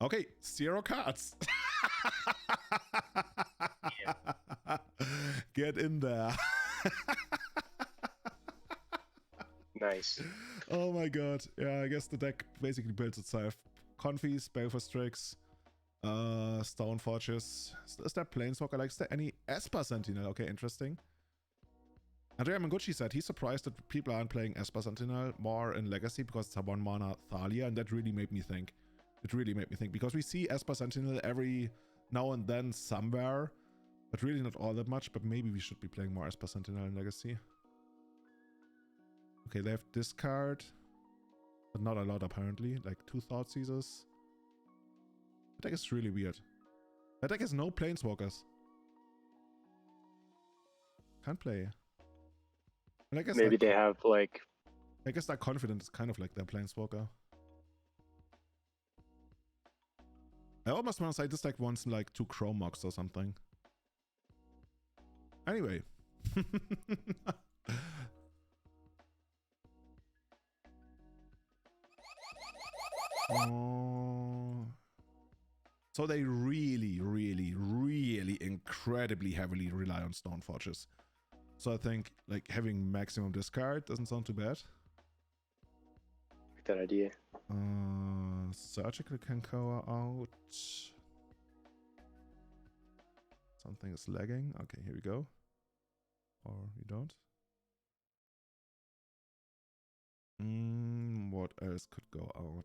Okay, 0 cards. Yeah. Get in there. Nice. Oh my god. Yeah, I guess the deck basically builds itself. Confies, Baleful Strix, Stoneforges. Is there Planeswalker? Like, is there any Esper Sentinel? Okay, interesting. Andrea Mangucci said he's surprised that people aren't playing Esper Sentinel more in Legacy because it's a 1-mana Thalia, and that really made me think. It really made me think, because we see Esper Sentinel every now and then somewhere, but really not all that much, but maybe we should be playing more Esper Sentinel in Legacy. Okay, they have discard, but not a lot apparently, like 2 Thought Seizers. That deck is really weird. That deck has no Planeswalkers. Can't play. And I guess Maybe they have like... I guess that Confident is kind of like their Planeswalker. I almost want to say this deck wants like 2 Chrome Mox or something. Anyway. Oh. So they really, really, really incredibly heavily rely on Stoneforges. So I think like having maximum discard doesn't sound too bad. Like that idea. Surgical can go out. Something is lagging. Okay, here we go. Or you don't. What else could go out?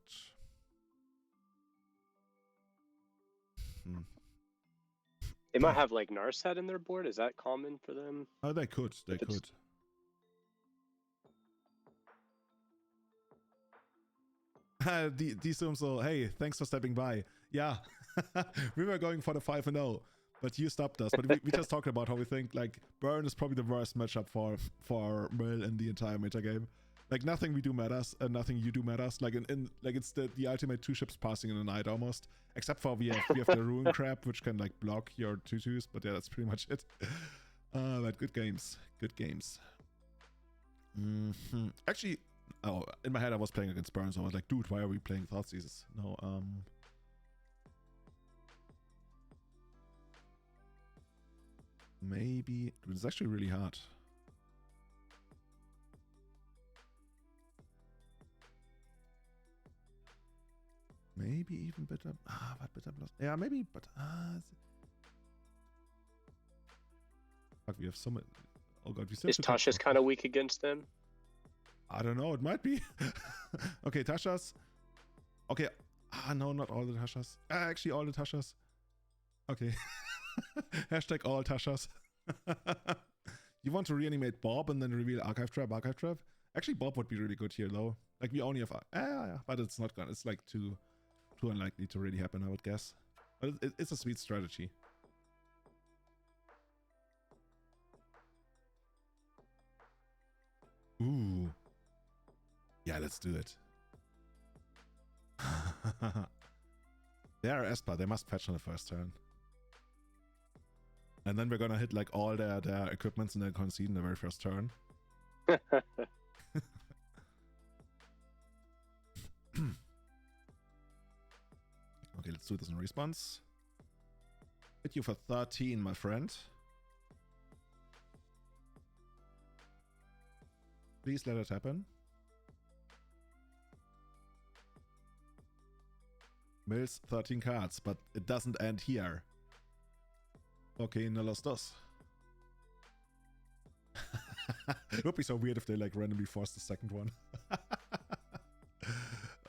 They might have like Narset in their board. Is that common for them? Oh, they could. They could. D-Zoom, so hey, thanks for stepping by. Yeah, we were going for the 5-0, but you stopped us. But we just talked about how we think like Burn is probably the worst matchup for Mill in the entire meta game. Like nothing we do matters and nothing you do matters. Like like it's the ultimate 2 ships passing in the night almost. Except for we have the Ruin Crab, which can like block your 2/2s, but yeah, that's pretty much it. But good games. Good games. Actually, oh, in my head I was playing against Burn, so I was like, dude, why are we playing Thoughtseizes? No, maybe it's actually really hard. Maybe even better. But better plus. Yeah, maybe, but fuck, we have so many. Oh god, we still. Is Tasha's kind of weak against them? I don't know. It might be. Okay, Tasha's. Okay. No, not all the Tashas. Actually, all the Tashas. Okay. Hashtag all Tashas. You want to reanimate Bob and then reveal Archive Trap? Archive Trap. Actually, Bob would be really good here, though. Like we only have. Yeah, but it's not gonna. It's like too unlikely to really happen, I would guess. But it's a sweet strategy. Ooh. Yeah, let's do it. They are Esper. They must fetch on the first turn. And then we're gonna hit like all their equipments and then concede in the very first turn. Okay, let's do this in response. Hit you for 13, my friend. Please let it happen. Mills 13 cards, but it doesn't end here. Okay, no los dos. It would be so weird if they like randomly force the second one.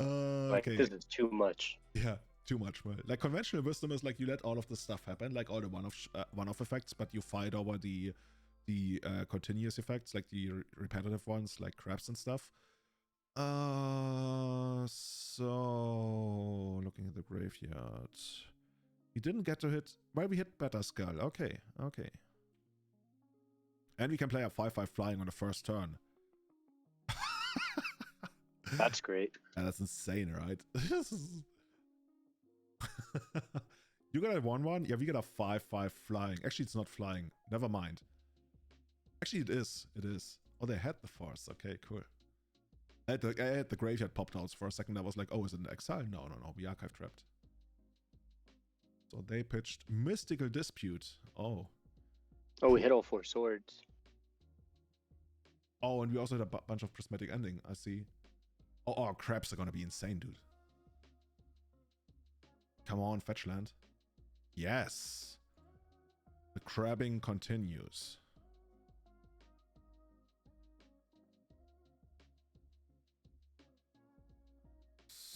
Like, okay. this is too much. Yeah, too much. Well, like conventional wisdom is like you let all of the stuff happen, like all the one-off effects, but you fight over the continuous effects, like the repetitive ones, like crabs and stuff. So looking at the graveyard, we didn't get to hit. Well, we hit Better Skull. Okay, okay. And we can play a 5/5 flying on the first turn. That's great. Yeah, that's insane, right? You got a 1/1? Yeah, we got a 5/5 flying. Actually, it's not flying. Never mind. Actually, it is. It is. Oh, they had the force. Okay, cool. I had the graveyard popped out for a second. I was like, oh, is it an exile? No, no, no. We archive trapped. So they pitched Mystical Dispute. Oh. Oh, we hit all 4 swords. Oh, and we also had a bunch of Prismatic Ending. I see. Oh, our crabs are gonna be insane, dude. Come on, fetch land. Yes. The crabbing continues.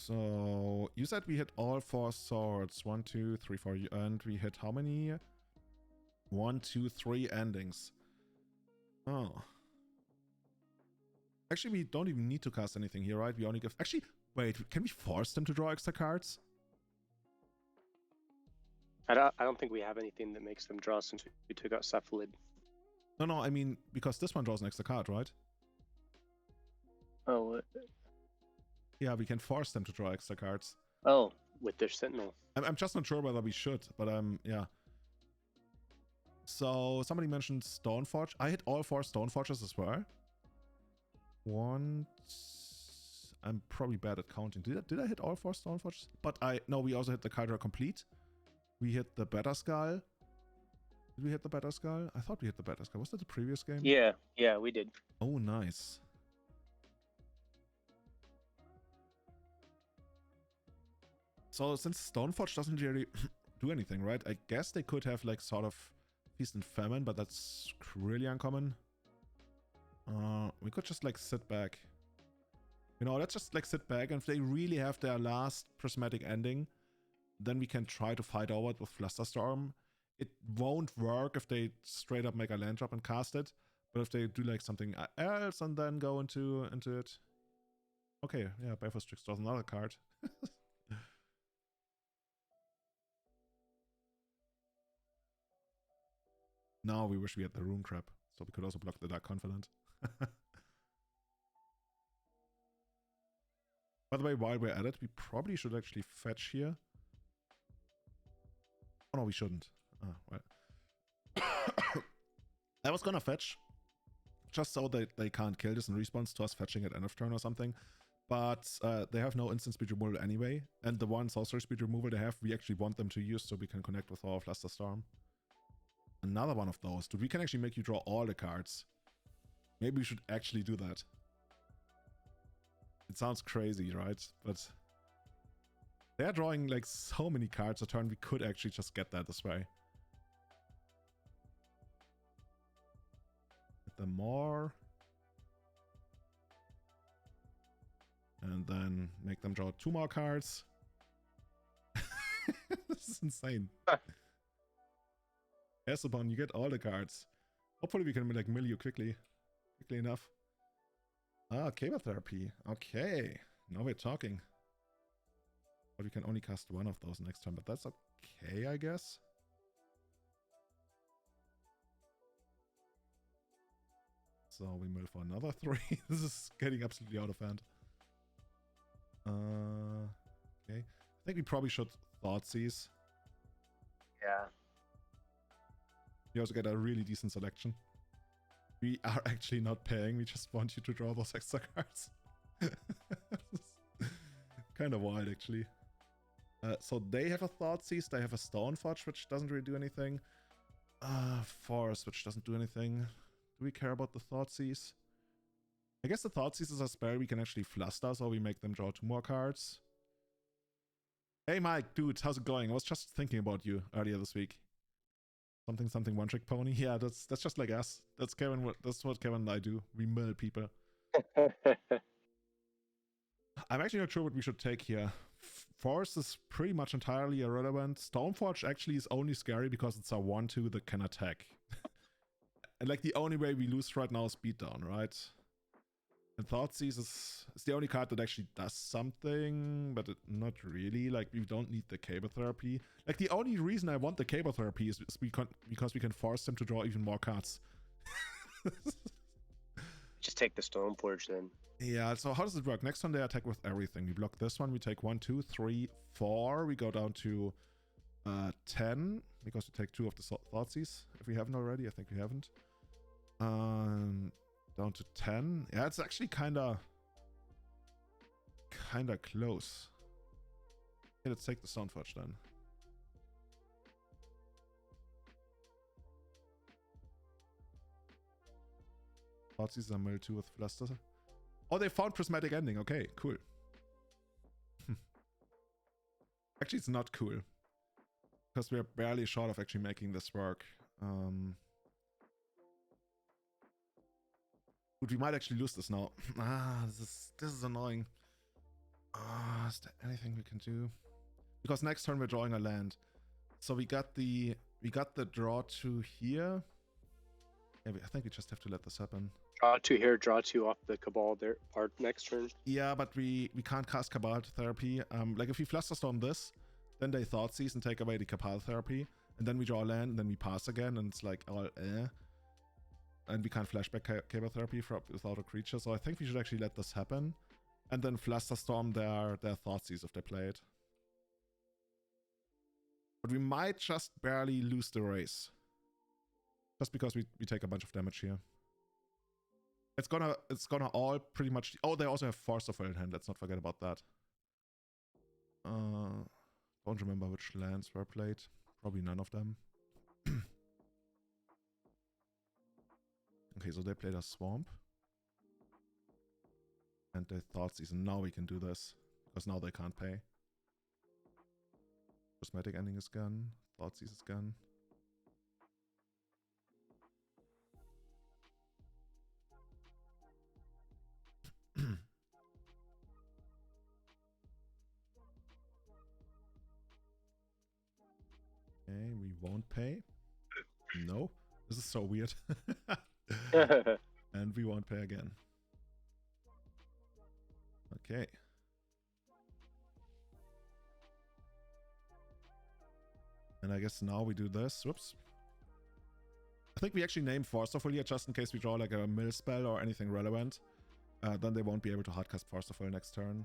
So you said we hit all 4 swords. 1, 2, 3, 4. And we hit how many? 1, 2, 3 endings. Oh. Actually, we don't even need to cast anything here, right? We only give... Actually, wait, can we force them to draw extra cards? I don't think we have anything that makes them draw since we took out Cephalid. No, I mean, because this one draws an extra card, right? Oh, what? Yeah, we can force them to draw extra cards. Oh, with their Sentinel. I'm just not sure whether we should, but yeah. So, somebody mentioned Stoneforge. I hit all 4 Stoneforges as well. 1... I'm probably bad at counting. Did I hit all 4 Stoneforges? But no, we also hit the Kydra Complete. We hit the Better Skull. Did we hit the Better Skull? I thought we hit the Better Skull. Was that the previous game? Yeah, we did. Oh, nice. So since Stoneforge doesn't really do anything, right? I guess they could have like sort of Feast and Famine, but that's really uncommon. We could just like sit back. You know, let's just like sit back, and if they really have their last prismatic ending, then we can try to fight over it with Flusterstorm. It won't work if they straight up make a land drop and cast it, but if they do like something else and then go into it. Okay, yeah, Baleful Strix draws another card. Now we wish we had the Rune Crab, so we could also block the Dark Confidant. By the way, while we're at it, we probably should actually fetch here. Oh no, we shouldn't. Oh, well. I was gonna fetch, just so that they can't kill this in response to us fetching at end of turn or something. But they have no instant speed removal anyway, and the one sorcery speed removal they have, we actually want them to use so we can connect with our Flusterstorm. Another one of those. Dude, we can actually make you draw all the cards. Maybe we should actually do that. It sounds crazy, right? But they're drawing like so many cards a turn, we could actually just get that this way. Get them more. And then make them draw 2 more cards. This is insane. Esubon, you get all the cards. Hopefully we can like mill you quickly enough. Ah, chemotherapy. Okay, now we're talking. But we can only cast 1 of those next turn, but that's okay, I guess. So we mill for another 3. This is getting absolutely out of hand. Okay. I think we probably should Thoughtseize. Yeah. You also get a really decent selection. We are actually not paying, we just want you to draw those extra cards. Kind of wild, actually. So they have a Thoughtseize, they have a Stoneforge, which doesn't really do anything. Force, which doesn't do anything. Do we care about the Thoughtseize? I guess the Thoughtseize is a spell we can actually fluster, so we make them draw 2 more cards. Hey Mike, dude, how's it going? I was just thinking about you earlier this week. Something one trick pony. Yeah, that's just like us. That's Kevin. That's what Kevin and I do. We mill people. I'm actually not sure what we should take here. Force is pretty much entirely irrelevant. Stoneforge actually is only scary because it's a 1/2 that can attack. And like the only way we lose right now is beatdown, right? And Thoughtseize is the only card that actually does something, but not really. Like, we don't need the Cable Therapy. Like, the only reason I want the Cable Therapy is because we can force them to draw even more cards. Just take the Stoneforge then. Yeah, so how does it work? Next turn they attack with everything. We block this one, we take 1, 2, 3, 4. We go down to 10, because we take 2 of the Thoughtseize. If we haven't already, I think we haven't. Down to 10. Yeah, it's actually kinda close. Okay, let's take the Stoneforge then. Thoughtseize are mill 2 with Fluster. Oh, they found Prismatic Ending. Okay, cool. Actually, it's not cool. Because we're barely short of actually making this work. Dude, we might actually lose this now. This is annoying. Is there anything we can do? Because next turn we're drawing a land. So we got the draw 2 here. Yeah, I think we just have to let this happen. Draw 2 here, draw 2 off the Cabal there part next turn. Yeah, but we can't cast Cabal Therapy. Like if we Flusterstorm this, then they Thoughtseize and take away the Cabal Therapy, and then we draw land, and then we pass again, and it's like all and we can't flashback Cabal Therapy without a creature. So I think we should actually let this happen, and then Flusterstorm their Thoughtseize if they play it. But we might just barely lose the race. Just because we take a bunch of damage here. It's gonna all pretty much... Oh, they also have Force of Will in hand. Let's not forget about that. Don't remember which lands were played. Probably none of them. Okay, so they played a Swamp. And they Thoughtseize. Now we can do this. Because now they can't pay. Prismatic Ending is gone. Thoughtseize is gone. Okay, we won't pay. No, this is so weird. And we won't pay again. Okay. And I guess now we do this. Whoops. I think we actually name Force of Will here just in case we draw like a mill spell or anything relevant. Then they won't be able to hardcast Force of Will next turn.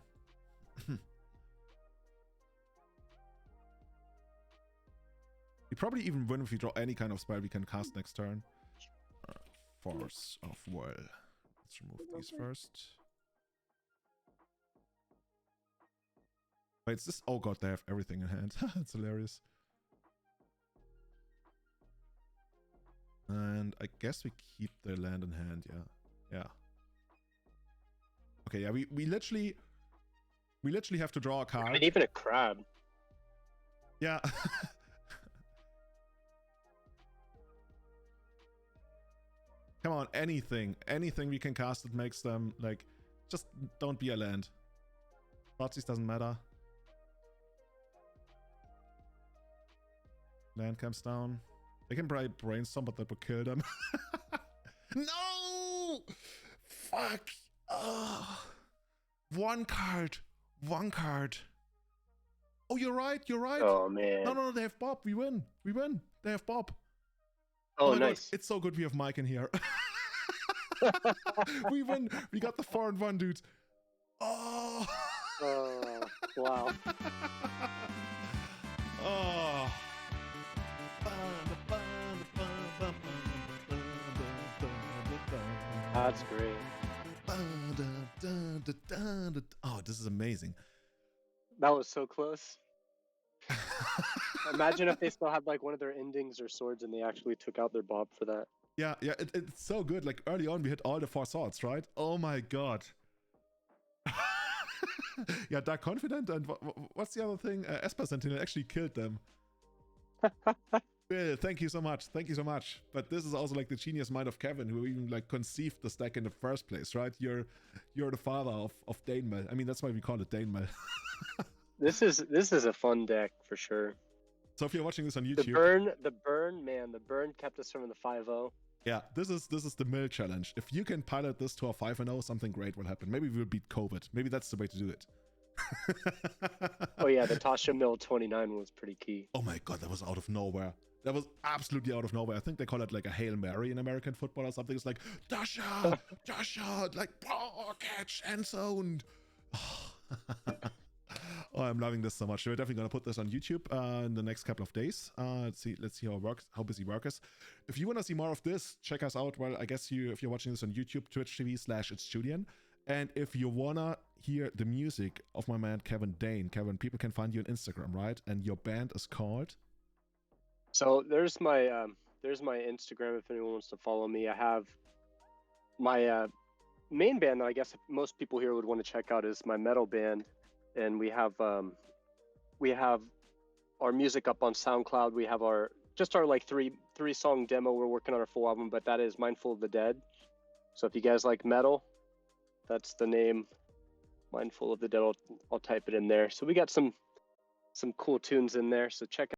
We probably even win if we draw any kind of spell we can cast next turn. Force of Will. Let's remove these first. Wait, is this? Oh god, they have everything in hand. It's hilarious. And I guess we keep the land in hand, yeah. Yeah. Okay, yeah, we literally have to draw a card. And even a crab. Yeah. Come on, anything we can cast that makes them, like, just don't be a land. Thoughtseize doesn't matter. Land comes down. They can probably brainstorm, but that would kill them. No! Fuck! Oh. One card. Oh, you're right. Oh, man. No, they have Bob. We win. They have Bob. Oh, my nice. God. It's so good we have Mike in here. We win. We got the 4-1, dude. Oh. Wow. Oh. That's great. Oh, this is amazing. That was so close. Imagine if they still had like one of their endings or swords and they actually took out their Bob for that. Yeah, it's so good. Like early on, we hit all the 4 swords, right? Oh my god. Yeah, Dark Confident and what's the other thing? Esper Sentinel actually killed them. Bill, thank you so much. But this is also like the genius mind of Kevin, who even like conceived the stack in the first place, right? You're the father of Dane Mill. I mean, that's why we call it Dane Mill. This is a fun deck for sure. So if you're watching this on YouTube, the burn kept us from the 5-0. Yeah, this is the mill challenge. If you can pilot this to a 5-0, something great will happen. Maybe we'll beat COVID. Maybe that's the way to do it. Oh yeah, the Tasha Mill 29 was pretty key. Oh my god, that was out of nowhere. That was absolutely out of nowhere. I think they call it like a Hail Mary in American football or something. It's like, Tasha, like, oh, catch, end zone. Oh, I'm loving this so much. We're definitely going to put this on YouTube in the next couple of days. Let's see how busy work is. If you want to see more of this, check us out. Well, I guess if you're watching this on YouTube, twitch.tv/itsjulian. And if you want to hear the music of my man, Kevin Dane. Kevin, people can find you on Instagram, right? And your band is called? So there's my Instagram if anyone wants to follow me. I have my main band that I guess most people here would want to check out is my metal band. And we have our music up on SoundCloud. We have our like three song demo. We're working on our full album, but that is Mindful of the Dead. So if you guys like metal, that's the name Mindful of the Dead. I'll type it in there. So we got some cool tunes in there. So check